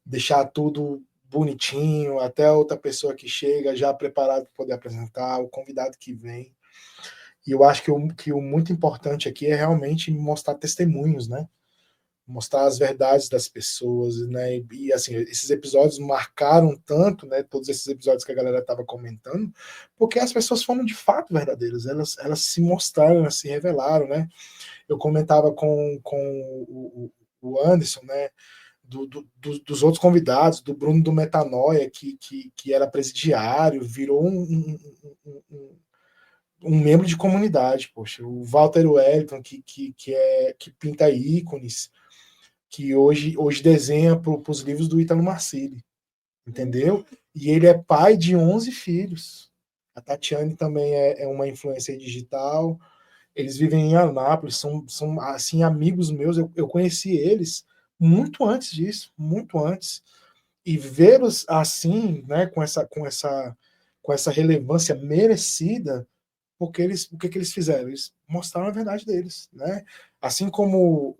deixar tudo bonitinho, até a outra pessoa que chega já preparado para poder apresentar, o convidado que vem. E eu acho que o muito importante aqui é realmente mostrar testemunhos, né? Mostrar as verdades das pessoas, né? E assim, esses episódios marcaram tanto, né? Todos esses episódios que a galera estava comentando, porque as pessoas foram de fato verdadeiras, elas se mostraram, elas se revelaram, né? Eu comentava com o Anderson, né? Dos outros convidados, do Bruno do Metanoia, que era presidiário, virou um membro de comunidade, poxa, o Walter Wellington, que pinta ícones, que hoje desenha para os livros do Ítalo Marcilli, entendeu? E ele é pai de 11 filhos. A Tatiane também é uma influencer digital. Eles vivem em Anápolis, são assim, amigos meus. Eu conheci eles muito antes disso, muito antes. E vê-los assim, né, com essa relevância merecida, porque o que eles fizeram? Eles mostraram a verdade deles, né? Assim como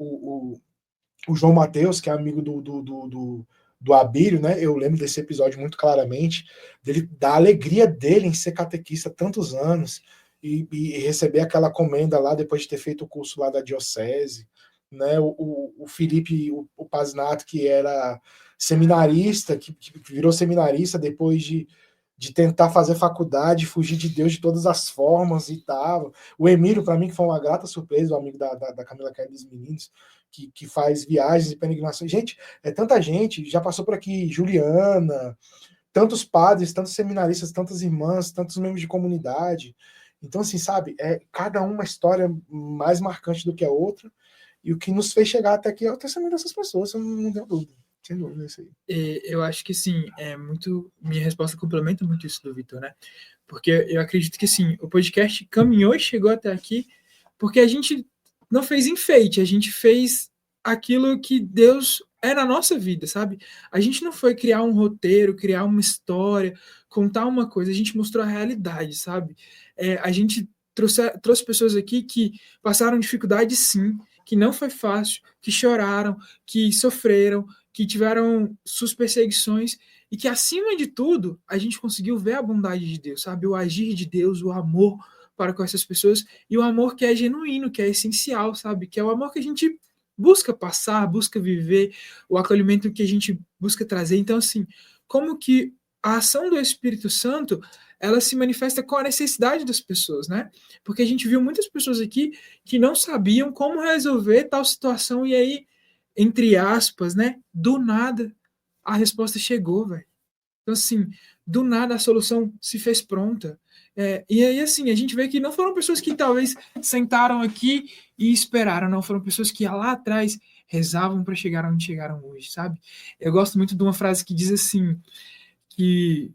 o João Mateus, que é amigo do Abílio, né? Eu lembro desse episódio muito claramente, da alegria dele em ser catequista há tantos anos e receber aquela comenda lá depois de ter feito o curso lá da diocese, né? O Felipe, o Pazinato, que era seminarista, que virou seminarista depois de tentar fazer faculdade, fugir de Deus de todas as formas e tal. O Emílio, para mim, que foi uma grata surpresa, o amigo da Camila Caio dos Meninos, que faz viagens e peregrinações. Gente, tanta gente, já passou por aqui, Juliana, tantos padres, tantos seminaristas, tantas irmãs, tantos membros de comunidade. Então, assim, sabe, cada uma história mais marcante do que a outra, e o que nos fez chegar até aqui é o testemunho dessas pessoas, eu não tenho dúvida. Sem dúvida, isso aí. Eu acho que, sim, minha resposta complementa muito isso do Vitor, né? Porque eu acredito que, sim, o podcast caminhou e chegou até aqui porque a gente não fez enfeite, a gente fez aquilo que Deus é na nossa vida, sabe? A gente não foi criar um roteiro, criar uma história, contar uma coisa, a gente mostrou a realidade, sabe? A gente trouxe pessoas aqui que passaram dificuldade, sim, que não foi fácil, que choraram, que sofreram, que tiveram suas perseguições e que, acima de tudo, a gente conseguiu ver a bondade de Deus, sabe? O agir de Deus, o amor para com essas pessoas e o amor que é genuíno, que é essencial, sabe? Que é o amor que a gente busca passar, busca viver, o acolhimento que a gente busca trazer. Então, assim, como que a ação do Espírito Santo, ela se manifesta com a necessidade das pessoas, né? Porque a gente viu muitas pessoas aqui que não sabiam como resolver tal situação e aí, entre aspas, né? Do nada, a resposta chegou, velho. Então, assim, do nada a solução se fez pronta. E aí, assim, a gente vê que não foram pessoas que talvez sentaram aqui e esperaram, não. Foram pessoas que lá atrás rezavam para chegar onde chegaram hoje, sabe? Eu gosto muito de uma frase que diz assim, que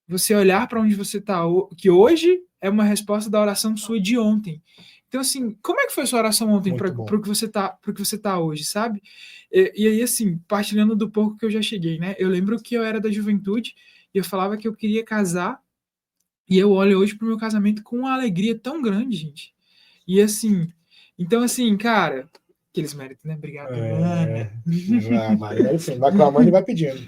você olhar para onde você está, que hoje é uma resposta da oração sua de ontem. Então, assim, como é que foi a sua oração ontem para o que você tá hoje, sabe? E aí, assim, partilhando do pouco que eu já cheguei, né? Eu lembro que eu era da juventude e eu falava que eu queria casar e eu olho hoje pro meu casamento com uma alegria tão grande, gente. E assim, então assim, cara, aqueles méritos, né? Obrigado, Ana. Vai clamando e vai pedindo.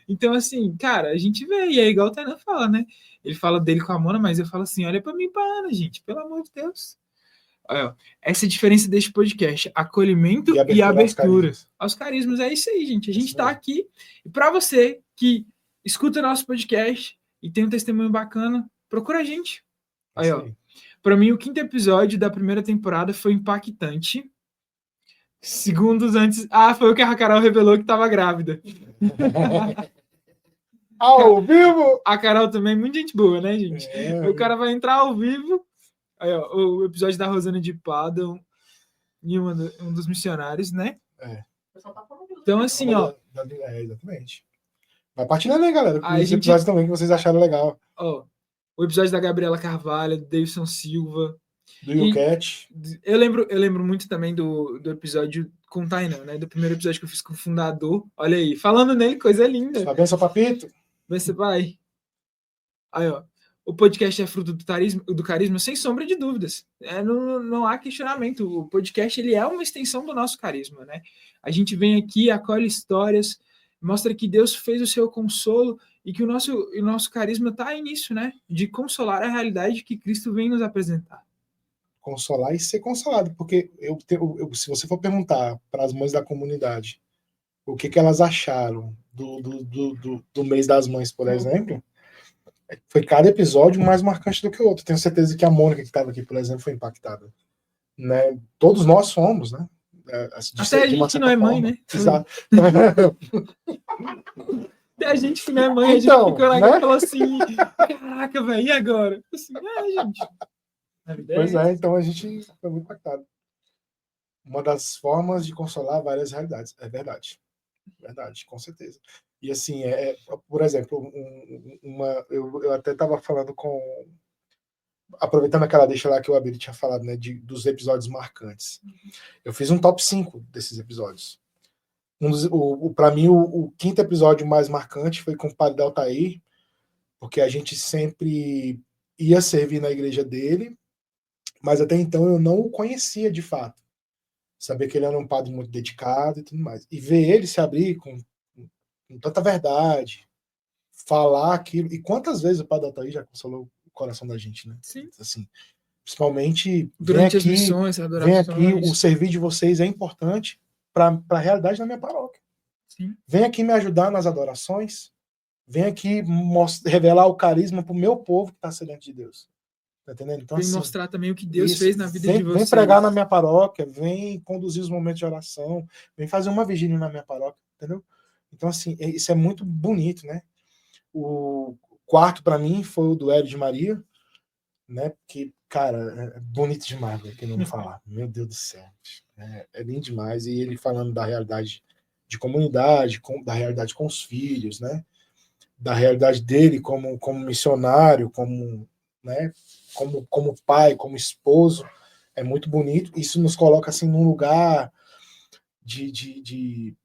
Então, assim, cara, a gente vê, e é igual o Tainan fala, né? Ele fala dele com a Mona, mas eu falo assim: olha pra mim e pra Ana, gente, pelo amor de Deus. Olha, essa é a diferença deste podcast: acolhimento e abertura aos carismas. É isso aí, gente. A gente tá aqui. E pra você que escuta nosso podcast e tem um testemunho bacana, procura a gente. Aí, ó. Pra mim, o 5º episódio da primeira temporada foi impactante. Segundos antes. Foi o que a Carol revelou que tava grávida. Ao vivo! A Carol também é muito gente boa, né, gente? O cara vai entrar ao vivo. Aí, ó, o episódio da Rosana de Pádua e um dos missionários, né? Então, assim, ó. Exatamente. Vai partilhando aí, galera. Os episódios também que vocês acharam legal. Ó, o episódio da Gabriela Carvalho, do Davidson Silva. Do YouCat. Eu lembro muito também do episódio com o Tainan, né? Do primeiro episódio que eu fiz com o fundador. Olha aí, falando nele, coisa linda. Tá bem, seu papito? Vê se vai. Aí, ó. O podcast é fruto do carisma, sem sombra de dúvidas. Não há questionamento. O podcast ele é uma extensão do nosso carisma, né? A gente vem aqui, acolhe histórias, mostra que Deus fez o seu consolo e que o nosso carisma está aí nisso, né? De consolar a realidade que Cristo vem nos apresentar. Consolar e ser consolado, porque se você for perguntar para as mães da comunidade o que elas acharam do mês das mães, por exemplo, foi cada episódio mais marcante do que o outro. Tenho certeza que a Mônica, que estava aqui, por exemplo, foi impactada. Né? Todos nós somos, né? Até a gente que não é mãe, né? Exato. Até a gente que não é mãe, então, a gente ficou lá e falou assim, caraca, velho, e agora? Assim, gente... Pois é, então a gente foi muito impactado. Uma das formas de consolar várias realidades. É verdade. Verdade, com certeza. E assim, por exemplo, eu até estava falando aproveitando aquela deixa lá que o Abílio tinha falado, né, dos episódios marcantes. Eu fiz um top 5 desses episódios. Para mim, o quinto episódio mais marcante foi com o Padre Altair, porque a gente sempre ia servir na igreja dele, mas até então eu não o conhecia de fato. Saber que ele era um padre muito dedicado e tudo mais. E ver ele se abrir com tanta verdade, falar aquilo. E quantas vezes o Padre Altair já consolou o coração da gente, né? Sim. Assim, principalmente durante as missões, vem aqui, o servir de vocês é importante para a realidade da minha paróquia. Sim. Vem aqui me ajudar nas adorações. Vem aqui revelar o carisma para o meu povo que está sedento de Deus. Tá entendendo? Então, vem assim, mostrar também o que Deus fez na vida de vocês. Vem pregar na minha paróquia, vem conduzir os momentos de oração, vem fazer uma vigília na minha paróquia, entendeu? Então, assim, isso é muito bonito, né? O quarto, para mim, foi o do Hélio de Maria, né? Que, cara, é bonito demais, que não falar. Meu Deus do céu. É lindo demais. E ele falando da realidade de comunidade, da realidade com os filhos, né? Da realidade dele como missionário, né? Como pai, como esposo, é muito bonito. Isso nos coloca assim num lugar de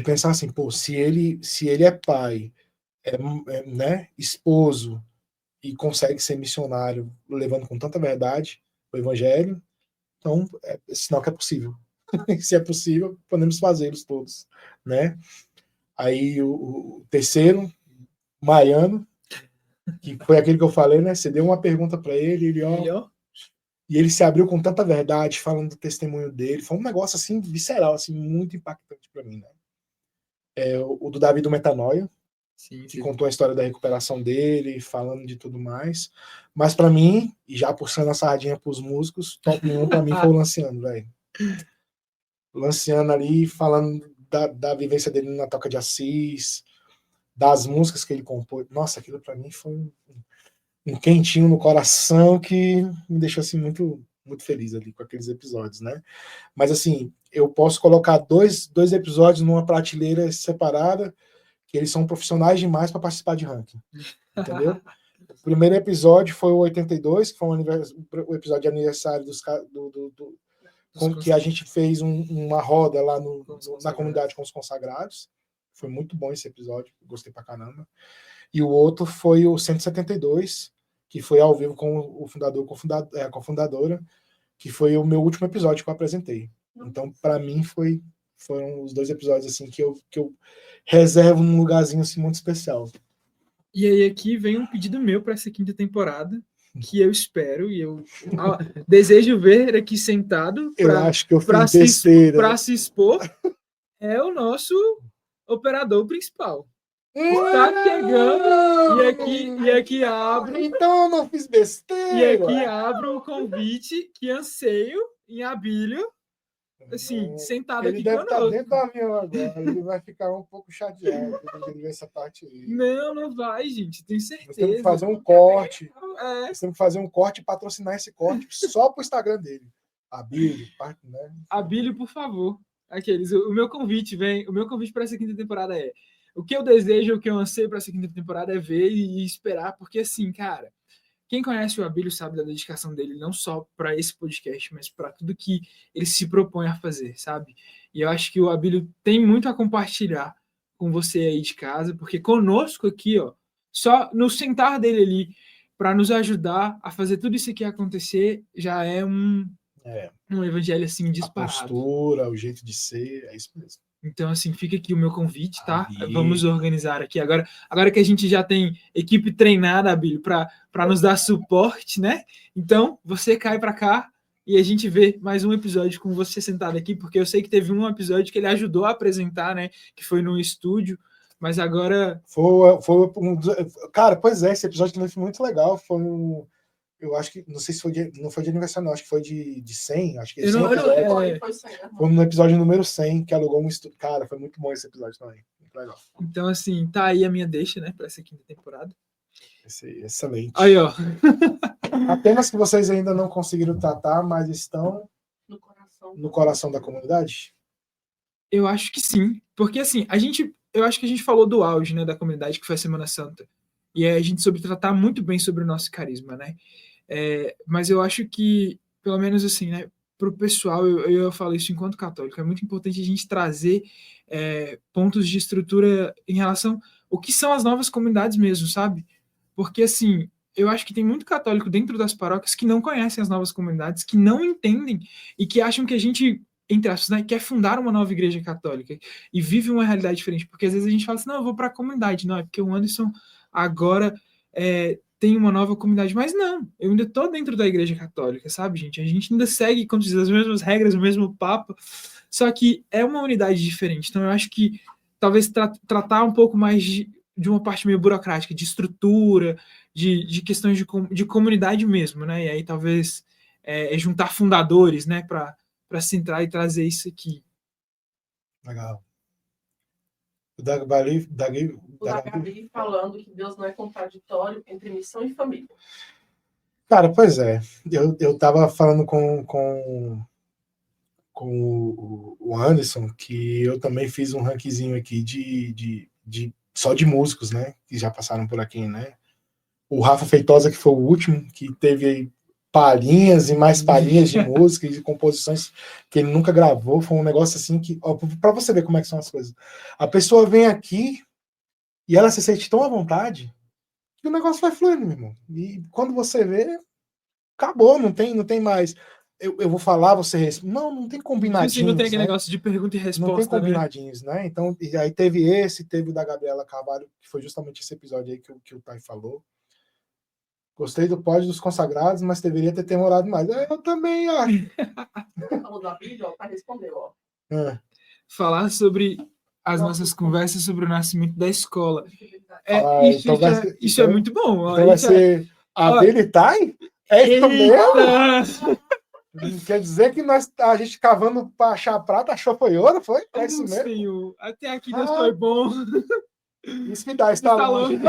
pensar assim, pô, se ele é pai, né, esposo e consegue ser missionário, levando com tanta verdade o evangelho, então é sinal que é possível. Se é possível, podemos fazê-los todos, né? Aí o terceiro, Maiano, que foi aquele que eu falei, né? Você deu uma pergunta para ele, e ele se abriu com tanta verdade, falando do testemunho dele. Foi um negócio assim visceral, assim muito impactante para mim, né? O do Davi do Metanoia, que contou a história da recuperação dele, falando de tudo mais. Mas para mim, e já puxando a sardinha para os músicos, top 1 para mim foi o Lanciano, velho. O Lanciano ali falando da vivência dele na Toca de Assis, das músicas que ele compôs. Nossa, aquilo para mim foi um quentinho no coração que me deixou assim muito muito feliz ali com aqueles episódios, né? Mas assim, eu posso colocar dois episódios numa prateleira separada, que eles são profissionais demais para participar de ranking, entendeu? O primeiro episódio foi o 82, que foi o episódio de aniversário que a gente fez uma roda lá na comunidade com os consagrados. Foi muito bom esse episódio, gostei pra caramba. E o outro foi o 172, que foi ao vivo com o fundador, com a fundadora, que foi o meu último episódio que eu apresentei. Então, para mim, foram os dois episódios assim que eu reservo num lugarzinho assim muito especial. E aí aqui vem um pedido meu para essa quinta temporada, que eu espero e eu desejo ver aqui sentado para se expor, é o nosso operador principal. Está chegando e aqui abro. Então eu não fiz besteira. E aqui abro o convite que anseio em Abílio, assim, sentado ele aqui deve conosco. Estar dentro do avião agora. Ele vai ficar um pouco chateado quando ele ver essa parte aí. Não vai, gente. Tenho certeza. Nós temos que fazer um corte. Nós temos que fazer um corte e patrocinar esse corte só pro Instagram dele. Abílio, né? Abílio, por favor. Aqueles. O meu convite para essa quinta temporada é: o que eu desejo, o que eu anseio para essa quinta temporada é ver e esperar, porque assim, cara, quem conhece o Abílio sabe da dedicação dele, não só para esse podcast, mas para tudo que ele se propõe a fazer, sabe? E eu acho que o Abílio tem muito a compartilhar com você aí de casa, porque conosco aqui, ó, só no sentar dele ali para nos ajudar a fazer tudo isso aqui acontecer, já é um evangelho assim A disparado. postura, o jeito de ser, é isso mesmo. Então, assim, fica aqui o meu convite, tá? Abílio. Vamos organizar aqui. Agora que a gente já tem equipe treinada, Abílio, para nos dar suporte, né? Então, você cai para cá e a gente vê mais um episódio com você sentado aqui, porque eu sei que teve um episódio que ele ajudou a apresentar, né? Que foi no estúdio, mas agora... Cara, pois é, esse episódio também foi muito legal. Foi um... Eu acho que, não sei se foi não foi de aniversário, não, acho que foi de 100, acho que Eu não- Foi 100, né? foi no episódio número 100, que alugou um estúdio. Cara, foi muito bom esse episódio também, muito legal. Então, assim, tá aí a minha deixa, né? Para essa quinta temporada. Excelente. Aí, ó. Apenas que vocês ainda não conseguiram tratar, mas estão no coração da comunidade? Eu acho que sim, porque assim, eu acho que a gente falou do auge, né, da comunidade, que foi a Semana Santa, e a gente soube tratar muito bem sobre o nosso carisma, né, mas eu acho que, pelo menos assim, né, para o pessoal, eu falo isso enquanto católico, é muito importante a gente trazer pontos de estrutura em relação ao que são as novas comunidades mesmo, sabe, porque assim, eu acho que tem muito católico dentro das paróquias que não conhecem as novas comunidades, que não entendem e que acham que a gente, entre aspas, né, quer fundar uma nova igreja católica e vive uma realidade diferente, porque às vezes a gente fala assim, não, eu vou para a comunidade, não, é porque o Anderson agora tem uma nova comunidade, mas não, eu ainda estou dentro da igreja católica, sabe, gente? A gente ainda segue, como diz, as mesmas regras, o mesmo papo, só que é uma unidade diferente, então eu acho que talvez tratar um pouco mais de uma parte meio burocrática, de estrutura, de questões de comunidade mesmo, né, e aí talvez juntar fundadores, né, para se entrar e trazer isso aqui. Legal. O Dagabi falando que Deus não é contraditório entre missão e família. Cara, pois é. Eu tava falando com o Anderson que eu também fiz um rankzinho aqui só de músicos, né? Que já passaram por aqui, né? O Rafa Feitosa, que foi o último, que teve palhinhas e mais palhinhas de música e de composições que ele nunca gravou. Foi um negócio assim que, para você ver como é que são as coisas. A pessoa vem aqui e ela se sente tão à vontade que o negócio vai fluindo, meu irmão. E quando você vê, acabou, não tem mais. Eu vou falar, você responde. Não tem combinadinhos. Assim, não tem aquele negócio de pergunta e resposta. Não tem combinadinhos, né? Então, e aí teve o da Gabriela Carvalho, que foi justamente esse episódio aí que o Thay falou. Gostei do pódio dos consagrados, mas deveria ter demorado mais. Eu também acho. Falou da Bíblia, ó, respondeu, ó. Falar sobre as nossas conversas sobre o nascimento da escola. Isso é muito bom. Então vai ser Abílio e Thay? É isso mesmo? Quer dizer que a gente cavando para achar prata, achou foi ouro, foi? É isso mesmo? Senhor. Até aqui Deus foi bom. Isso me dá, está longe.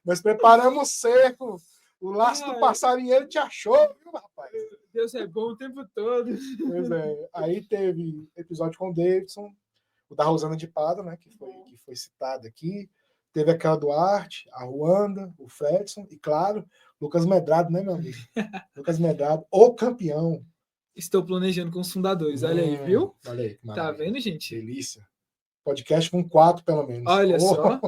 Nós preparamos cerco. O laço do passarinheiro te achou, viu, rapaz? Deus é bom o tempo todo. Pois é. Aí teve episódio com o Davidson, o da Rosana de Pádua, né? Que foi citado aqui. Teve aquela Duarte, a Ruanda, o Fredson e, claro, Lucas Medrado, né, meu amigo? Lucas Medrado, o campeão. Estou planejando com os fundadores, olha aí, viu? Olha aí. Tá vendo, gente? Delícia. Podcast com 4, pelo menos. Olha só.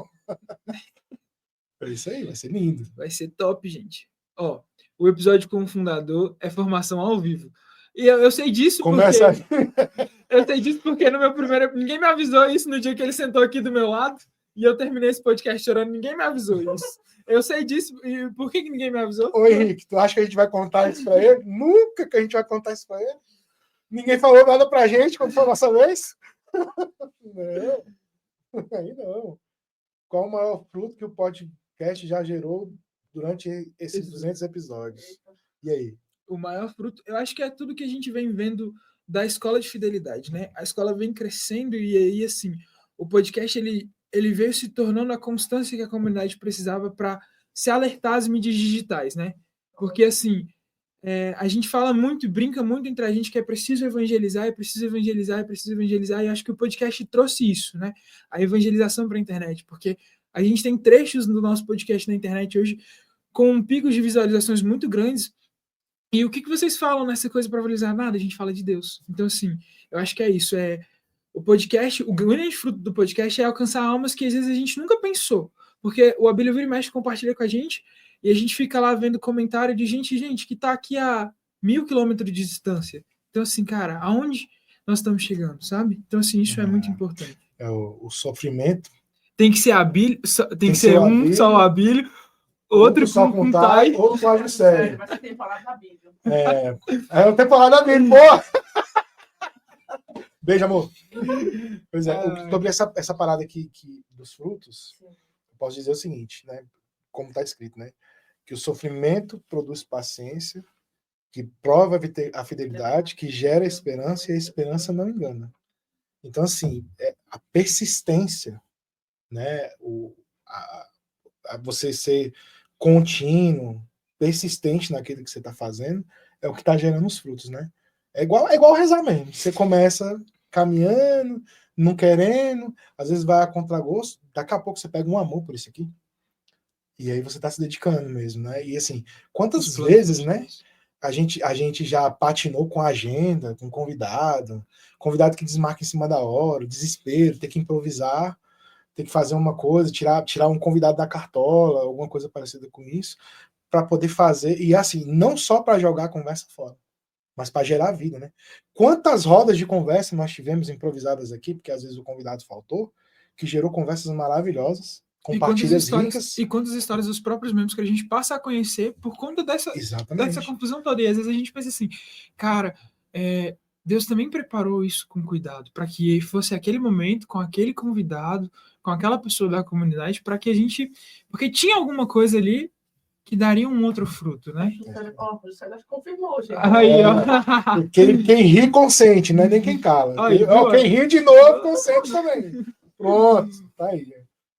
É isso aí, vai ser lindo. Vai ser top, gente. Ó, o episódio com o fundador é formação ao vivo. E eu sei disso Começa porque... Eu sei disso porque no meu primeiro... Ninguém me avisou isso no dia que ele sentou aqui do meu lado e eu terminei esse podcast chorando. Ninguém me avisou isso. Eu sei disso. E por que ninguém me avisou? Ô, Henrique, tu acha que a gente vai contar isso pra ele? Nunca que a gente vai contar isso pra ele. Ninguém falou nada pra gente quando foi a nossa vez. Não, aí não. Qual o maior fruto que o podcast já gerou durante esses 200 episódios? E aí? O maior fruto, eu acho que é tudo que a gente vem vendo da escola de fidelidade, né? A escola vem crescendo e aí, assim, o podcast, ele veio se tornando a constância que a comunidade precisava para se alertar às mídias digitais, né? Porque, assim, a gente fala muito e brinca muito entre a gente que é preciso evangelizar, e acho que o podcast trouxe isso, né? A evangelização para a internet, porque a gente tem trechos do nosso podcast na internet hoje com picos de visualizações muito grandes. E o que vocês falam nessa coisa para valorizar? Nada, a gente fala de Deus. Então, assim, eu acho que é isso. O podcast, o grande fruto do podcast é alcançar almas que às vezes a gente nunca pensou. Porque o Abílio vira e mexe compartilha com a gente e a gente fica lá vendo comentário de gente que tá aqui a 1.000 quilômetros de distância. Então, assim, cara, aonde nós estamos chegando, sabe? Então, assim, isso é muito importante. O sofrimento. Tem que ser Abílio, tem que ser um Abílio, só o Abílio, outro só com Tai, outro com a sério. Mas você tem falado da Bíblia. Eu tenho falado da Bíblia, porra! Beijo, amor. Pois é, sobre essa parada aqui dos frutos, eu posso dizer o seguinte, né? Como está escrito, né? Que o sofrimento produz paciência, que prova a fidelidade, que gera esperança, e a esperança não engana. Então, assim, a persistência, né? Você ser contínuo, persistente naquilo que você está fazendo, é o que está gerando os frutos, né? É igual rezar mesmo. Você começa caminhando, não querendo, às vezes vai a contragosto, daqui a pouco você pega um amor por isso aqui. E aí você está se dedicando mesmo, né? E assim, quantas vezes, né? A gente já patinou com a agenda, com convidado que desmarca em cima da hora, o desespero, ter que improvisar, ter que fazer uma coisa, tirar um convidado da cartola, alguma coisa parecida com isso, para poder fazer, e assim, não só para jogar a conversa fora, mas para gerar vida, né? Quantas rodas de conversa nós tivemos improvisadas aqui, porque às vezes o convidado faltou, que gerou conversas maravilhosas, com partilhas ricas. E quantas histórias dos próprios membros que a gente passa a conhecer por conta dessa confusão toda. E às vezes a gente pensa assim, cara, Deus também preparou isso com cuidado, para que fosse aquele momento, com aquele convidado, com aquela pessoa da comunidade, para que a gente... Porque tinha alguma coisa ali que daria um outro fruto, né? O Célio confirmou, gente. Aí, ó. Quem ri consente, não é nem quem cala. Aí, quem ri de novo consente também. Pronto, tá aí.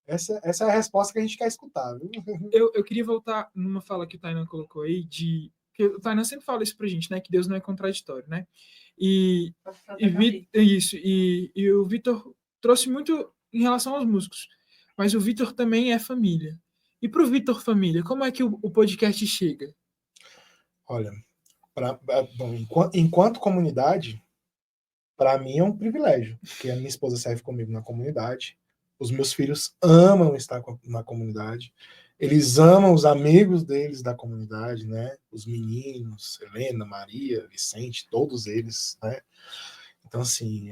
Essa é a resposta que a gente quer escutar, viu? Eu queria voltar numa fala que o Tainan colocou aí, que o Tainan sempre fala isso pra gente, né? Que Deus não é contraditório, né? E o Vitor trouxe muito em relação aos músicos, mas o Vitor também é família. E pro Vitor família, como é que o podcast chega? Olha, enquanto comunidade, para mim é um privilégio, porque a minha esposa serve comigo na comunidade. Os meus filhos amam estar na comunidade. Eles amam os amigos deles da comunidade, né? Os meninos, Helena, Maria, Vicente, todos eles, né? Então, assim,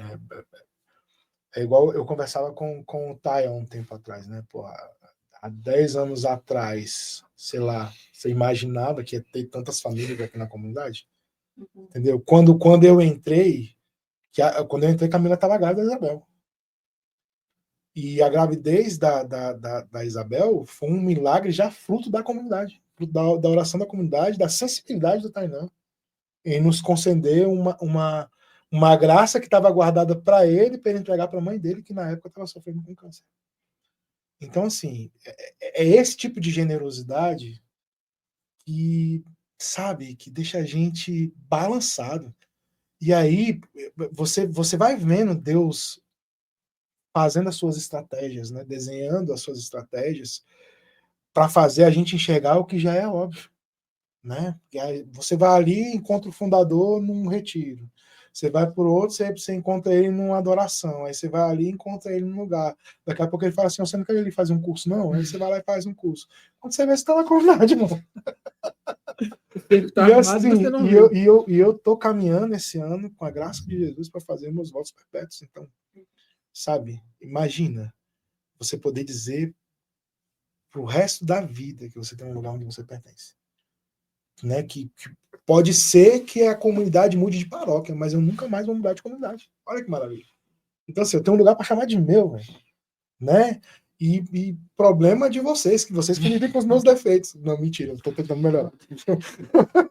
é igual eu conversava com o Tai há um tempo atrás, né? Pô, há 10 anos atrás, sei lá, você imaginava que ia ter tantas famílias aqui na comunidade? Uhum. Entendeu? Quando eu entrei, Camila estava grávida da Isabel. E a gravidez da Isabel foi um milagre já fruto da comunidade, fruto da oração da comunidade, da sensibilidade do Tainan, em nos conceder uma graça que estava guardada para ele entregar para a mãe dele, que na época estava sofrendo com câncer. Então, assim, é esse tipo de generosidade que, sabe, que deixa a gente balançado. E aí, você vai vendo Deus fazendo as suas estratégias, né? Desenhando as suas estratégias para fazer a gente enxergar o que já é óbvio, né? E aí você vai ali e encontra o fundador num retiro. Você vai por outro, você encontra ele numa adoração. Aí você vai ali e encontra ele num lugar. Daqui a pouco ele fala assim, você não quer ele fazer um curso, não? Aí você vai lá e faz um curso. Quando você vê, você está na comunidade, irmão. E eu tô caminhando esse ano, com a graça de Jesus, para fazer meus votos perpétuos. Então, sabe, imagina você poder dizer pro resto da vida que você tem um lugar onde você pertence, né? Que pode ser que a comunidade mude de paróquia, mas eu nunca mais vou mudar de comunidade. Olha que maravilha. Então, assim, eu tenho um lugar para chamar de meu, véio, né? E problema de vocês, que vocês que lidem com os meus defeitos. Não, mentira, eu tô tentando melhorar.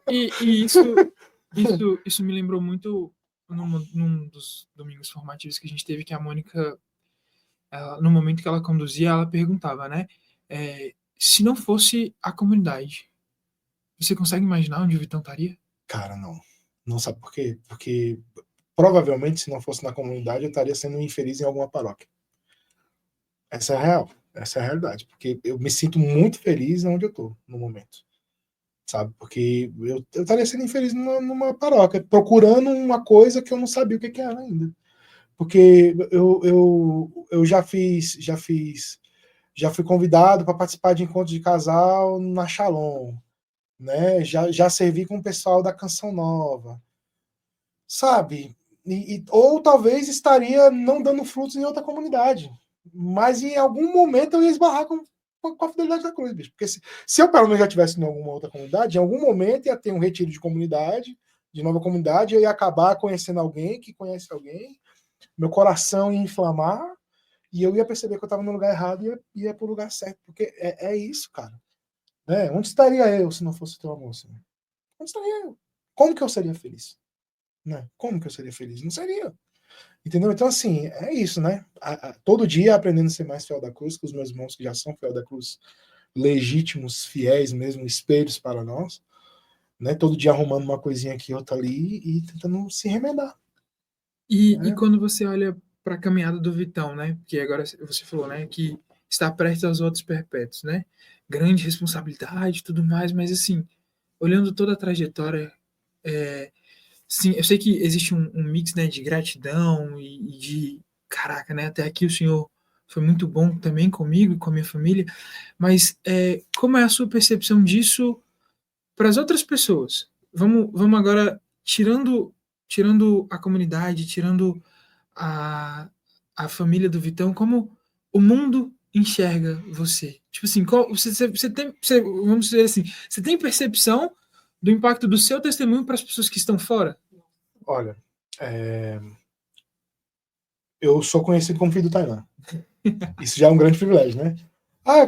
E isso me lembrou muito num dos domingos formativos que a gente teve, que a Mônica, no momento que ela conduzia, ela perguntava, né? Se não fosse a comunidade, você consegue imaginar onde o Vitão estaria? Cara, não. Não sabe por quê? Porque provavelmente, se não fosse na comunidade, eu estaria sendo infeliz em alguma paróquia. Essa é a real. Essa é a realidade, porque eu me sinto muito feliz onde eu tô no momento, sabe? Porque eu estaria sendo infeliz numa paróquia, procurando uma coisa que eu não sabia o que era ainda. Porque eu já fui convidado para participar de encontros de casal na Shalom, né? Já servi com o pessoal da Canção Nova, sabe? Ou talvez estaria não dando frutos em outra comunidade, mas em algum momento eu ia esbarrar com a Fidelidade da Cruz, bicho. Porque se eu pelo menos já estivesse em alguma outra comunidade, em algum momento ia ter um retiro de comunidade, de nova comunidade, eu ia acabar conhecendo alguém que conhece alguém, meu coração ia inflamar, e eu ia perceber que eu estava no lugar errado e ia para o lugar certo. Porque é isso, cara. Né? Onde estaria eu se não fosse o teu amor, Senhor? Onde estaria eu? Como que eu seria feliz? Né? Como que eu seria feliz? Não seria. Entendeu? Então, assim, é isso, né? Todo dia aprendendo a ser mais fiel da cruz, com os meus irmãos que já são fiel da cruz, legítimos, fiéis mesmo, espelhos para nós. Né? Todo dia arrumando uma coisinha aqui, outra ali e tentando se remendar. E quando você olha para a caminhada do Vitão, né? Porque agora você falou, né, que está prestes aos votos perpétuos, né? Grande responsabilidade e tudo mais, mas assim, olhando toda a trajetória, sim, eu sei que existe um mix, né, de gratidão e de, caraca, né, até aqui o senhor foi muito bom também comigo e com a minha família, mas como é a sua percepção disso para as outras pessoas? Vamos agora tirando a comunidade, tirando a, a família do Vitão, como o mundo enxerga você? Tipo assim, vamos dizer assim, você tem percepção do impacto do seu testemunho para as pessoas que estão fora? Olha, eu sou conhecido como filho do Tainan. Isso já é um grande privilégio, né?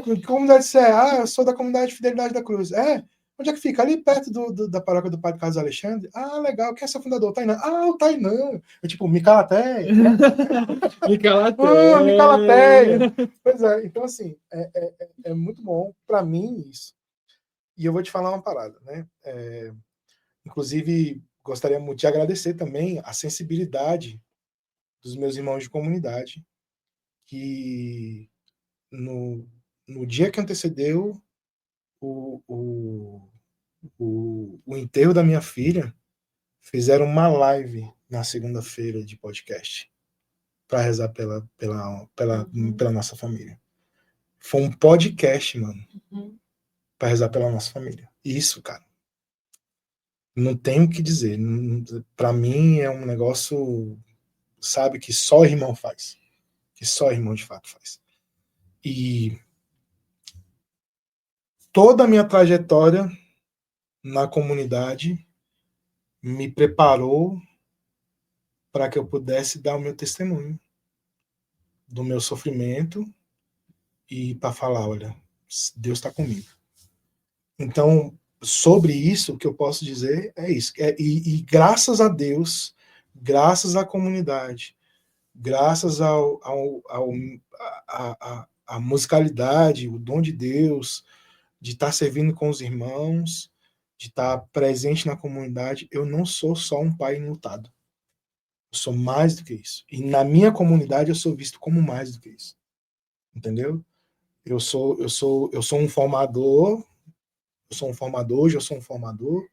Que comunidade você é? Eu sou da comunidade Fidelidade da Cruz. Onde é que fica? Ali perto da paróquia do Padre Carlos Alexandre. Legal. Quem é seu fundador? Tainan. O Tainan. Tipo, Micalateia. Micalateia. Micalateia. Pois é. Então, assim, é muito bom para mim isso. E eu vou te falar uma parada, né? Inclusive, gostaria muito de agradecer também a sensibilidade dos meus irmãos de comunidade, que no dia que antecedeu o enterro da minha filha, fizeram uma live na segunda-feira de podcast para rezar pela nossa família. Foi um podcast, mano, para rezar pela nossa família. Isso, cara, não tenho o que dizer. Para mim é um negócio, sabe, que só irmão faz. Que só irmão de fato faz. E toda a minha trajetória na comunidade me preparou para que eu pudesse dar o meu testemunho do meu sofrimento e para falar, olha, Deus está comigo. Então, sobre isso, o que eu posso dizer é isso. E graças a Deus, graças à comunidade, graças à musicalidade, o dom de Deus, de estar servindo com os irmãos, de estar presente na comunidade, eu não sou só um pai enlutado. Eu sou mais do que isso. E na minha comunidade eu sou visto como mais do que isso. Entendeu? Eu sou um formador, hoje eu sou um formador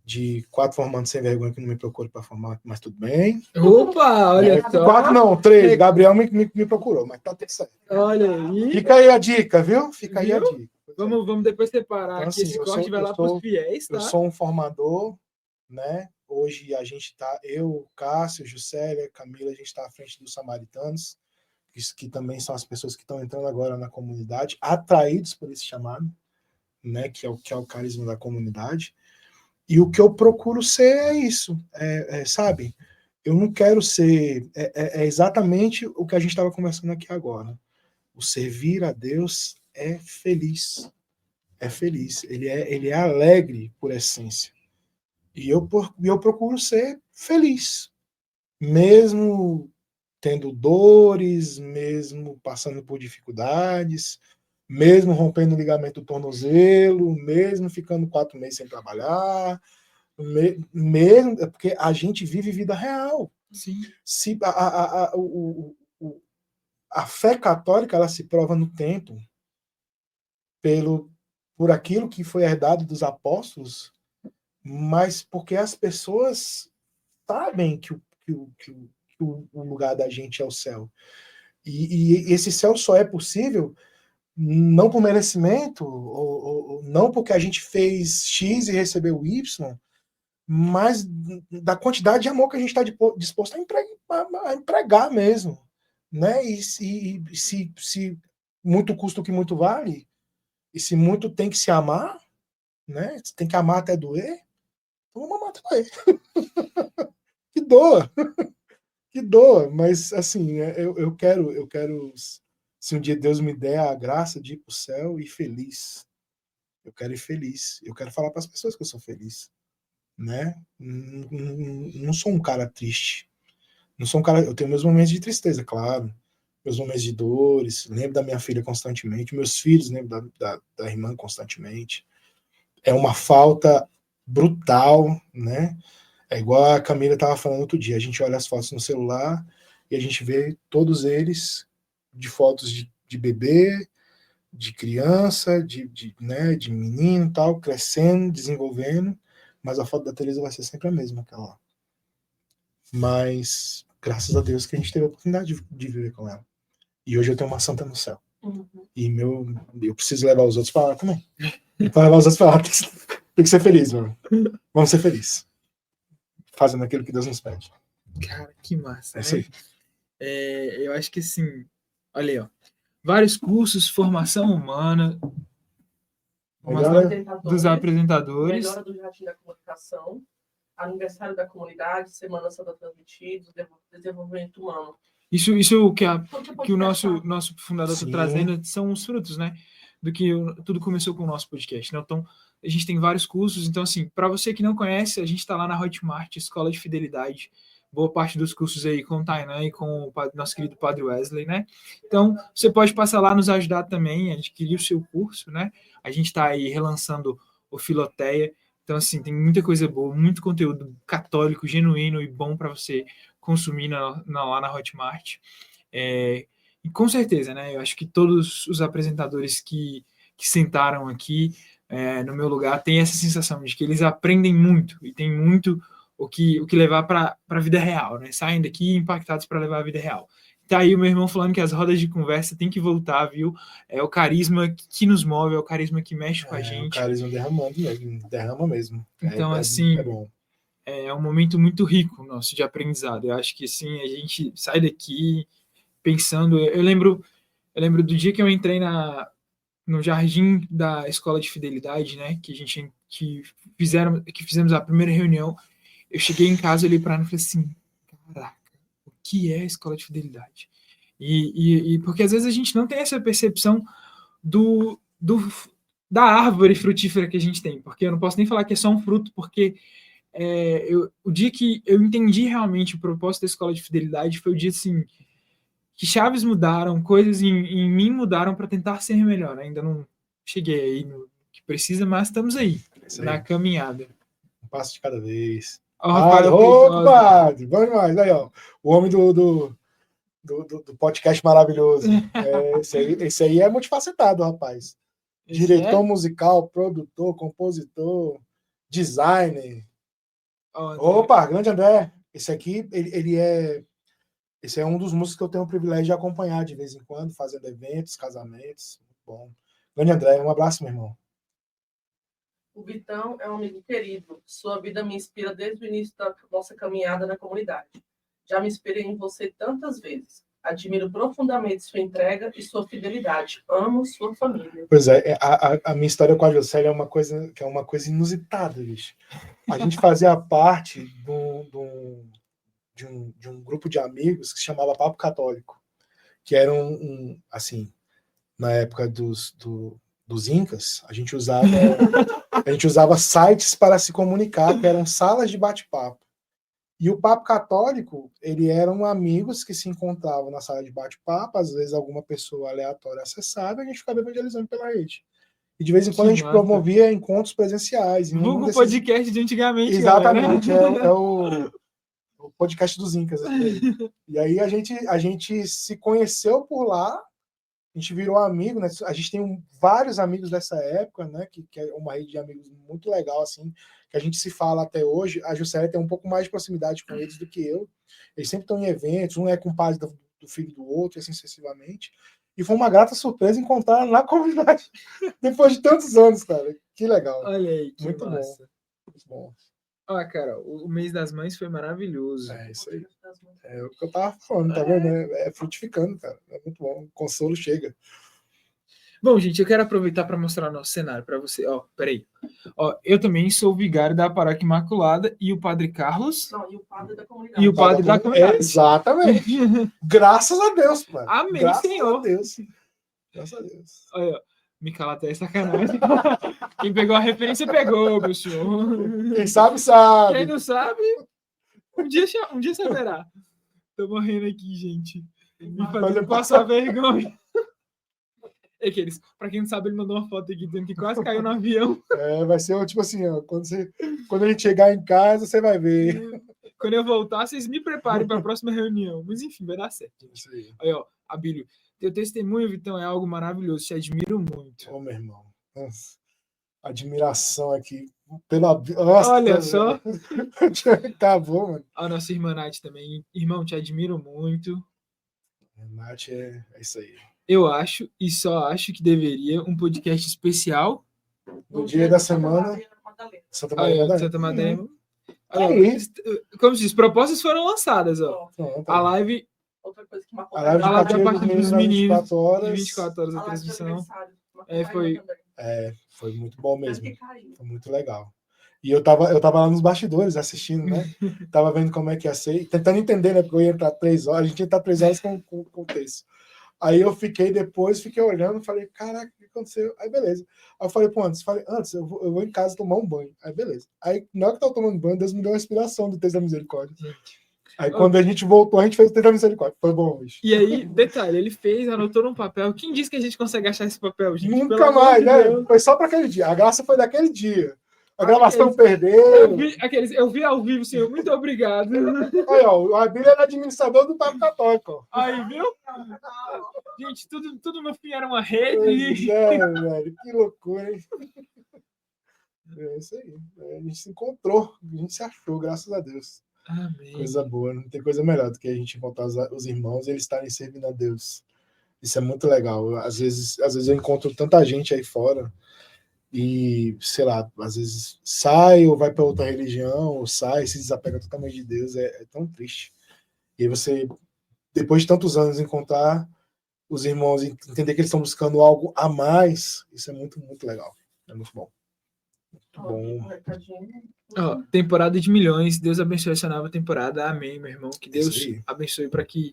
de 4 formandos sem vergonha que não me procuram para formar, mas tudo bem. Opa, olha só. 4 não, 3. Gabriel me procurou, mas tá certo. Olha aí. Fica aí a dica, viu? Fica aí a dica. Vamos depois separar então, aqui assim, esse corte, vai lá para os fiéis, tá? Eu sou um formador, né? Hoje a gente tá, eu, Cássio, Juscelia, Camila, a gente está à frente dos samaritanos, que também são as pessoas que estão entrando agora na comunidade, atraídos por esse chamado, né? Que é o carisma da comunidade. E o que eu procuro ser é isso, sabe? Eu não quero ser... É exatamente o que a gente estava conversando aqui agora. O servir a Deus é feliz. É feliz. Ele é alegre por essência. E eu procuro ser feliz. Mesmo tendo dores, mesmo passando por dificuldades, mesmo rompendo o ligamento do tornozelo, mesmo ficando 4 meses sem trabalhar, mesmo porque a gente vive vida real. Sim. a fé católica ela se prova no tempo por aquilo que foi herdado dos apóstolos, mas porque as pessoas sabem que o lugar da gente é o céu. E esse céu só é possível não por merecimento, ou não porque a gente fez X e recebeu Y, mas da quantidade de amor que a gente está disposto a empregar mesmo. Né? E se muito custa o que muito vale, e se muito tem que se amar, né? Tem que amar até doer, então vamos amar até doer. Que doa! Que doa, mas assim, eu quero, se um dia Deus me der a graça de ir para o céu e feliz. Eu quero ir feliz. Eu quero falar para as pessoas que eu sou feliz, né? Não sou um cara triste. Não sou um cara. Eu tenho meus momentos de tristeza, claro. Meus momentos de dores. Lembro da minha filha constantemente. Meus filhos lembro da irmã constantemente. É uma falta brutal, né? É igual a Camila estava falando outro dia. A gente olha as fotos no celular e a gente vê todos eles de fotos de bebê, de criança, né, de menino e tal, crescendo, desenvolvendo. Mas a foto da Teresa vai ser sempre a mesma, aquela lá. Mas, graças a Deus que a gente teve a oportunidade de viver com ela. E hoje eu tenho uma santa no céu. Uhum. E eu preciso levar os outros para lá também. Para levar os outros para lá, tem que ser feliz, mano. Vamos ser felizes. Fazendo aquilo que Deus nos pede. Cara, que massa. É isso aí. Eu acho que assim, olha aí, ó. Vários cursos, formação humana, dos apresentadores. Melhora do Jardim da Comunicação, aniversário da comunidade, Semana Santa Transmitidos, desenvolvimento humano. Isso que o nosso fundador está trazendo são os frutos, né? Do que tudo começou com o nosso podcast, né? Então, a gente tem vários cursos. Então, assim, para você que não conhece, a gente está lá na Hotmart, Escola de Fidelidade. Boa parte dos cursos aí com o Tainan e com o nosso querido Padre Wesley, né? Então, você pode passar lá, nos ajudar também a adquirir o seu curso, né? A gente está aí relançando o Filoteia. Então, assim, tem muita coisa boa, muito conteúdo católico, genuíno e bom para você consumir lá na Hotmart. E com certeza, né? Eu acho que todos os apresentadores que sentaram aqui no meu lugar têm essa sensação de que eles aprendem muito e tem muito o que levar para a vida real, né? Saem daqui impactados para levar a vida real. Tá aí o meu irmão falando que as rodas de conversa tem que voltar, viu? É o carisma que nos move, é o carisma que mexe com a gente. O carisma derrama mesmo. Então, assim, é um momento muito rico nosso de aprendizado. Eu acho que, assim, a gente sai daqui pensando... Eu lembro do dia que eu entrei no jardim da Escola de Fidelidade, né? Que fizemos a primeira reunião. Eu cheguei em casa, olhei para ela e falei assim, caraca, o que é a Escola de Fidelidade? E porque às vezes a gente não tem essa percepção da árvore frutífera que a gente tem, porque eu não posso nem falar que é só um fruto, porque o dia que eu entendi realmente o propósito da Escola de Fidelidade foi o dia assim, que chaves mudaram, coisas em mim mudaram para tentar ser melhor. Ainda não cheguei aí no que precisa, mas estamos aí, na caminhada. Um passo de cada vez. Opa, bom demais. Aí, ó, o homem do podcast maravilhoso. Esse aí é multifacetado, rapaz. Diretor musical, produtor, compositor, designer. Opa, grande André. Esse aqui, esse é um dos músicos que eu tenho o privilégio de acompanhar de vez em quando, fazendo eventos, casamentos. Muito bom. Grande André, um abraço, meu irmão. O Vitão é um amigo querido. Sua vida me inspira desde o início da nossa caminhada na comunidade. Já me inspirei em você tantas vezes. Admiro profundamente sua entrega e sua fidelidade. Amo sua família. Pois é, a minha história com a Jocélia é uma coisa inusitada, bicho. A gente fazia parte de um grupo de amigos que se chamava Papo Católico, que era assim, na época dos Incas, a gente usava sites para se comunicar, que eram salas de bate-papo. E o Papo Católico, eram amigos que se encontravam na sala de bate-papo, às vezes alguma pessoa aleatória acessava, e a gente ficava evangelizando pela rede. E de vez em quando a gente promovia encontros presenciais. Vulgo podcast de antigamente. Exatamente, O podcast dos Incas. E aí a gente se conheceu por lá, a gente virou amigo, né? A gente tem vários amigos dessa época, né? Que é uma rede de amigos muito legal, assim, que a gente se fala até hoje. A Juscelia tem um pouco mais de proximidade com eles do que eu. Eles sempre estão em eventos, um é compadre do filho do outro, e assim sucessivamente. E foi uma grata surpresa encontrar na comunidade depois de tantos anos, cara. Que legal. Olha aí, que Muito massa. bom. Muito bom. Ó, cara, o mês das mães foi maravilhoso. É isso aí. É o que eu tava falando, tá vendo? É frutificando, cara. É muito bom. O consolo chega. Bom, gente, eu quero aproveitar para mostrar nosso cenário para você. Ó, peraí. Ó, eu também sou o vigário da Paróquia Imaculada e o Padre Carlos. Não, e o padre da comunidade. E o padre da comunidade. Exatamente. Graças a Deus, mano. Amém, Graças Senhor. a Deus. Graças a Deus. Olha, ó, me cala até sacanagem. Quem pegou a referência pegou, meu senhor. Quem sabe, sabe. Quem não sabe, um dia saberá. Tô morrendo aqui, gente. Me fazendo passar vergonha. É aqueles, pra quem não sabe, ele mandou uma foto aqui dizendo que quase caiu no avião. Vai ser tipo assim, ó, quando a gente chegar em casa, você vai ver. Quando eu voltar, vocês me preparem para a próxima reunião. Mas enfim, vai dar certo. Isso aí. Aí, ó, Abílio, teu testemunho, Vitão, é algo maravilhoso. Te admiro muito. Ô, meu irmão. Nossa. Admiração aqui. Nossa, olha só. Acabou, mano. A nossa irmã Nath também. Irmão, te admiro muito. Nath é isso aí. Eu acho, e só acho que deveria um podcast especial. No dia da semana. Santa Maria. Santa Maria. Como se diz, propostas foram lançadas, ó. A live. Outra coisa que a live a partir dos meninos. 24 horas. De 24 horas a transmissão. Foi muito bom mesmo. Foi muito legal. E eu tava lá nos bastidores assistindo, né? Tava vendo como é que ia ser, tentando entender, né? Porque eu ia entrar 3 horas, a gente ia entrar 3 horas com o texto. Aí eu fiquei olhando, falei, caraca, o que aconteceu? Aí beleza. Aí eu falei, antes eu vou em casa tomar um banho. Aí beleza. Aí na hora que eu tava tomando banho, Deus me deu uma inspiração do texto da misericórdia. Aí quando a gente voltou, a gente fez o texto da misericórdia. Foi bom, bicho. E aí, detalhe, ele anotou num papel. Quem disse que a gente consegue achar esse papel, gente? Nunca mais, né? Foi só para aquele dia. A graça foi daquele dia. A gravação perdeu. Eu vi ao vivo, senhor. Muito obrigado. Olha, o Abílio era administrador do Papo Católico. Aí, viu? Gente, tudo no fim era uma rede. Velho, que loucura, hein? É isso aí. A gente se encontrou, a gente se achou, graças a Deus. Amém. Coisa boa, não tem coisa melhor do que a gente encontrar os irmãos e eles estarem servindo a Deus. Isso é muito legal. Às vezes eu encontro tanta gente aí fora e, sei lá, às vezes sai ou vai para outra religião, ou sai, se desapega totalmente de Deus, é tão triste. E aí você, depois de tantos anos, encontrar os irmãos e entender que eles estão buscando algo a mais, isso é muito, muito legal. É muito bom. Muito bom. Temporada de milhões, Deus abençoe essa nova temporada, amém, meu irmão, que Deus abençoe para que,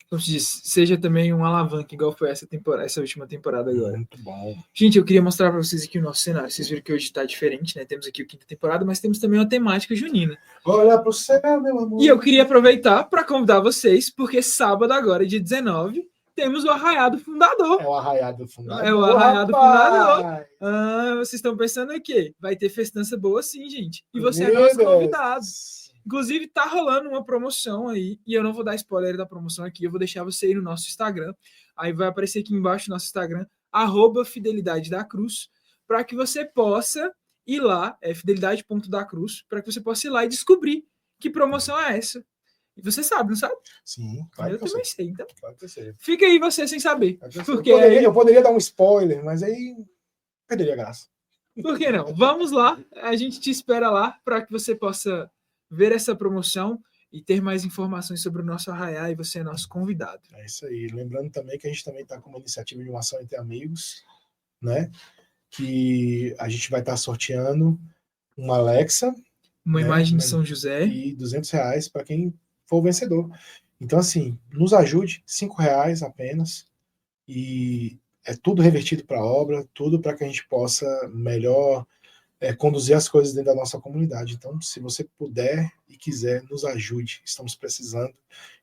como se diz, seja também um alavanca, igual foi essa última temporada agora. Muito bom. Gente, eu queria mostrar para vocês aqui o nosso cenário. Vocês viram que hoje está diferente, né? Temos aqui a quinta temporada, mas temos também uma temática junina. Olha pro céu, meu amor. E eu queria aproveitar para convidar vocês, porque sábado agora, dia 19, temos o Arraiado Fundador. É o Arraiado Fundador. É o Arraiado Fundador. Vocês estão pensando o quê? Vai ter festança boa sim, gente. E você é nosso convidado. Inclusive, tá rolando uma promoção aí, e eu não vou dar spoiler da promoção aqui, eu vou deixar você ir no nosso Instagram. Aí vai aparecer aqui embaixo no nosso Instagram, @Fidelidade da Cruz, para que você possa ir lá, fidelidade.dacruz, para que você possa ir lá e descobrir que promoção é essa. E você sabe, não sabe? Sim, claro. Eu também sei, então. Claro que sei. Fica aí você sem saber. Porque eu poderia dar um spoiler, mas aí perderia a graça. Por que não? Vamos lá, a gente te espera lá para que você possa ver essa promoção e ter mais informações sobre o nosso Arraiá, e você é nosso convidado. É isso aí. Lembrando também que a gente também está com uma iniciativa de uma ação entre amigos, né? Que a gente vai estar sorteando uma Alexa, uma imagem de São José e R$200 para quem for o vencedor. Então, assim, nos ajude, R$5 apenas, e é tudo revertido para a obra, tudo para que a gente possa melhor conduzir as coisas dentro da nossa comunidade. Então, se você puder e quiser, nos ajude. Estamos precisando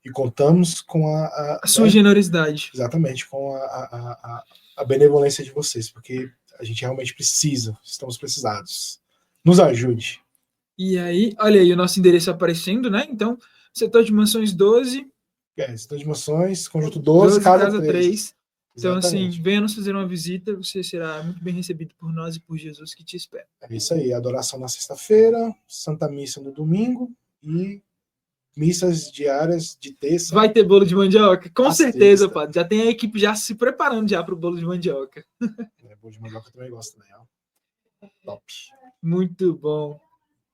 e contamos com a sua generosidade. Exatamente, com a benevolência de vocês, porque a gente realmente precisa, estamos precisados. Nos ajude. E aí, olha aí o nosso endereço aparecendo, né? Então, setor de mansões 12, Setor de mansões, conjunto 12, casa 3. Então, assim, Exatamente. venha nos fazer uma visita, você será muito bem recebido por nós e por Jesus que te espera. É isso aí, adoração na sexta-feira, Santa Missa no domingo e missas diárias de terça. Vai ter bolo de mandioca? Com Às certeza, sexta. padre. Já tem a equipe já se preparando já para o bolo de mandioca. Bolo de mandioca eu também gosto, né? Top. Muito bom.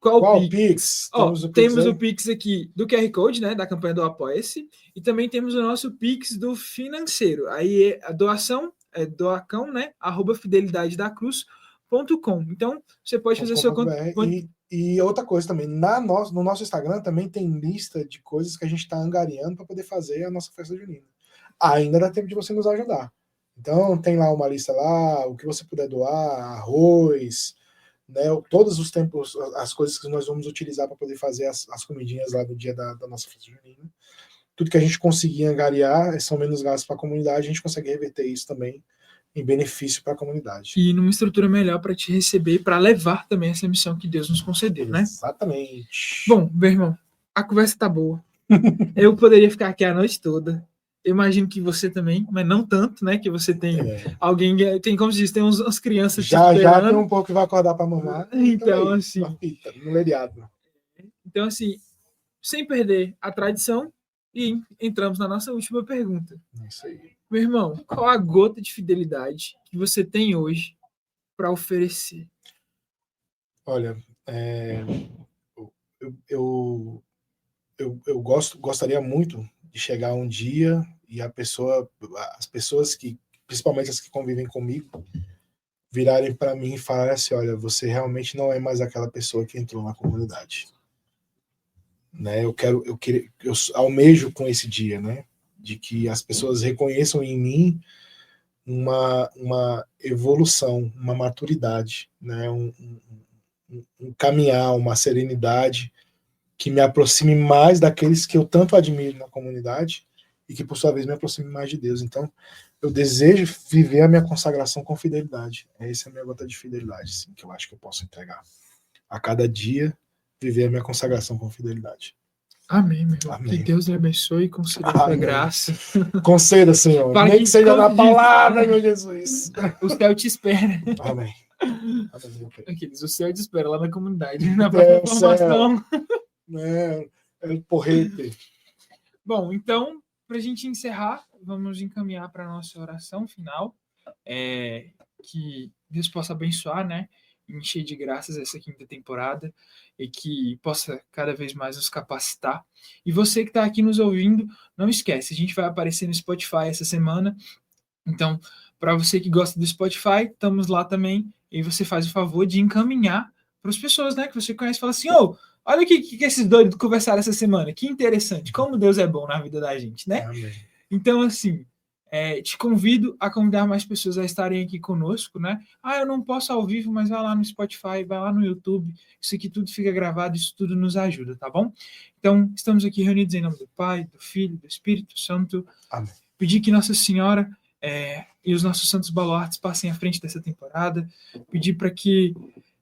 Qual Pix? Temos o Pix aqui do QR Code, né, da campanha do Apoia-se, e também temos o nosso Pix do financeiro. Aí a doação é doacão, né, @fidelidadedacruz.com. Então, você pode fazer sua conta. E outra coisa também, no nosso Instagram também tem lista de coisas que a gente está angariando para poder fazer a nossa festa junina. Ainda dá tempo de você nos ajudar. Então, tem lá uma lista lá, o que você puder doar, arroz, né, todos os tempos, as coisas que nós vamos utilizar para poder fazer as comidinhas lá no dia da nossa festa junina. Tudo que a gente conseguir angariar são menos gastos para a comunidade, a gente consegue reverter isso também em benefício para a comunidade. E numa estrutura melhor para te receber e para levar também essa missão que Deus nos concedeu, né? Exatamente. Bom, meu irmão, a conversa tá boa. Eu poderia ficar aqui a noite toda. Eu imagino que você também, mas não tanto, né? Que você tem alguém, tem como se diz, tem umas crianças já tem um pouco que vai acordar para mamar. Então, aí, assim, no leriado. Então, assim, sem perder a tradição, e entramos na nossa última pergunta. Isso aí. Meu irmão, qual a gota de fidelidade que você tem hoje para oferecer? Olha, eu gostaria muito de chegar um dia e as pessoas que, principalmente as que convivem comigo, virarem para mim e falarem assim: olha, você realmente não é mais aquela pessoa que entrou na comunidade. Né? Eu almejo com esse dia, né? De que as pessoas reconheçam em mim uma evolução, uma maturidade, né? Um caminhar, uma serenidade que me aproxime mais daqueles que eu tanto admiro na comunidade e que, por sua vez, me aproxime mais de Deus. Então, eu desejo viver a minha consagração com fidelidade. Essa é a minha gota de fidelidade, assim, que eu acho que eu posso entregar. A cada dia, viver a minha consagração com fidelidade. Amém, meu irmão. Amém. Que Deus lhe abençoe e conceda a graça. Conceda, Senhor. Para nem que seja na palavra, meu Jesus. O céu te espera. Amém. Aqueles, o céu te espera lá na comunidade, na própria formação. É o porrete. Bom, então, para a gente encerrar, vamos encaminhar para a nossa oração final. Que Deus possa abençoar, né? Encher de graças essa quinta temporada e que possa cada vez mais nos capacitar. E você que está aqui nos ouvindo, não esquece, a gente vai aparecer no Spotify essa semana. Então, para você que gosta do Spotify, estamos lá também. E você faz o favor de encaminhar para as pessoas, né, que você conhece e fala assim: olha o que esses doidos conversaram essa semana, que interessante, como Deus é bom na vida da gente, né? Amém. Então, assim, te convido a convidar mais pessoas a estarem aqui conosco, né? Eu não posso ao vivo, mas vai lá no Spotify, vai lá no YouTube, isso aqui tudo fica gravado, isso tudo nos ajuda, tá bom? Então, estamos aqui reunidos em nome do Pai, do Filho, do Espírito Santo. Amém. Pedir que Nossa Senhora e os nossos santos baluartes passem à frente dessa temporada, pedir para que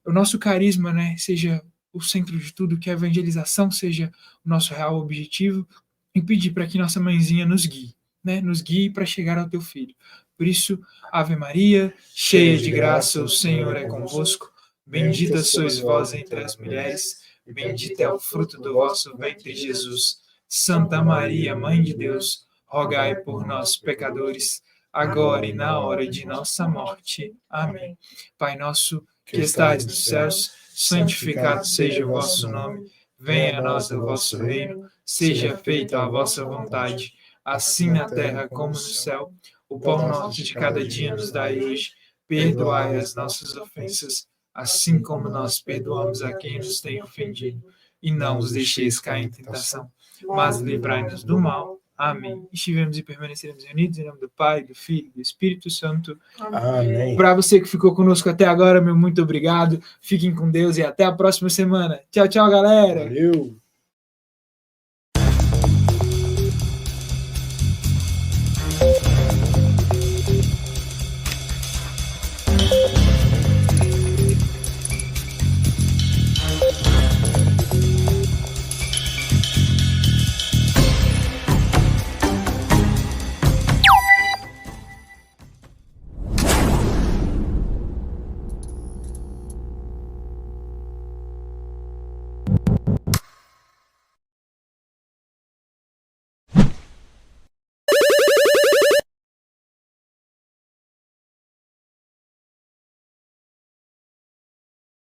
o nosso carisma, né, seja o centro de tudo, que a evangelização seja o nosso real objetivo, e pedir para que nossa mãezinha nos guie, né, nos guie para chegar ao teu filho. Por isso, Ave Maria, cheia de graça, o Senhor é convosco, bendita sois vós entre as mulheres, bendito é o fruto do vosso ventre, Jesus. Santa Maria, Mãe de Deus, rogai por nós, pecadores, agora e na hora de nossa morte. Amém. Pai nosso, que estais nos céus, santificado seja o vosso nome. Venha a nós o vosso reino. Seja feita a vossa vontade, assim na terra como no céu. O pão nosso de cada dia nos dai hoje. Perdoai as nossas ofensas, assim como nós perdoamos a quem nos tem ofendido. E não os deixeis cair em tentação, mas livrai-nos do mal. Amém. Estivemos e permaneceremos reunidos em nome do Pai, do Filho e do Espírito Santo. Amém. Para você que ficou conosco até agora, meu muito obrigado. Fiquem com Deus e até a próxima semana. Tchau, tchau, galera. Valeu.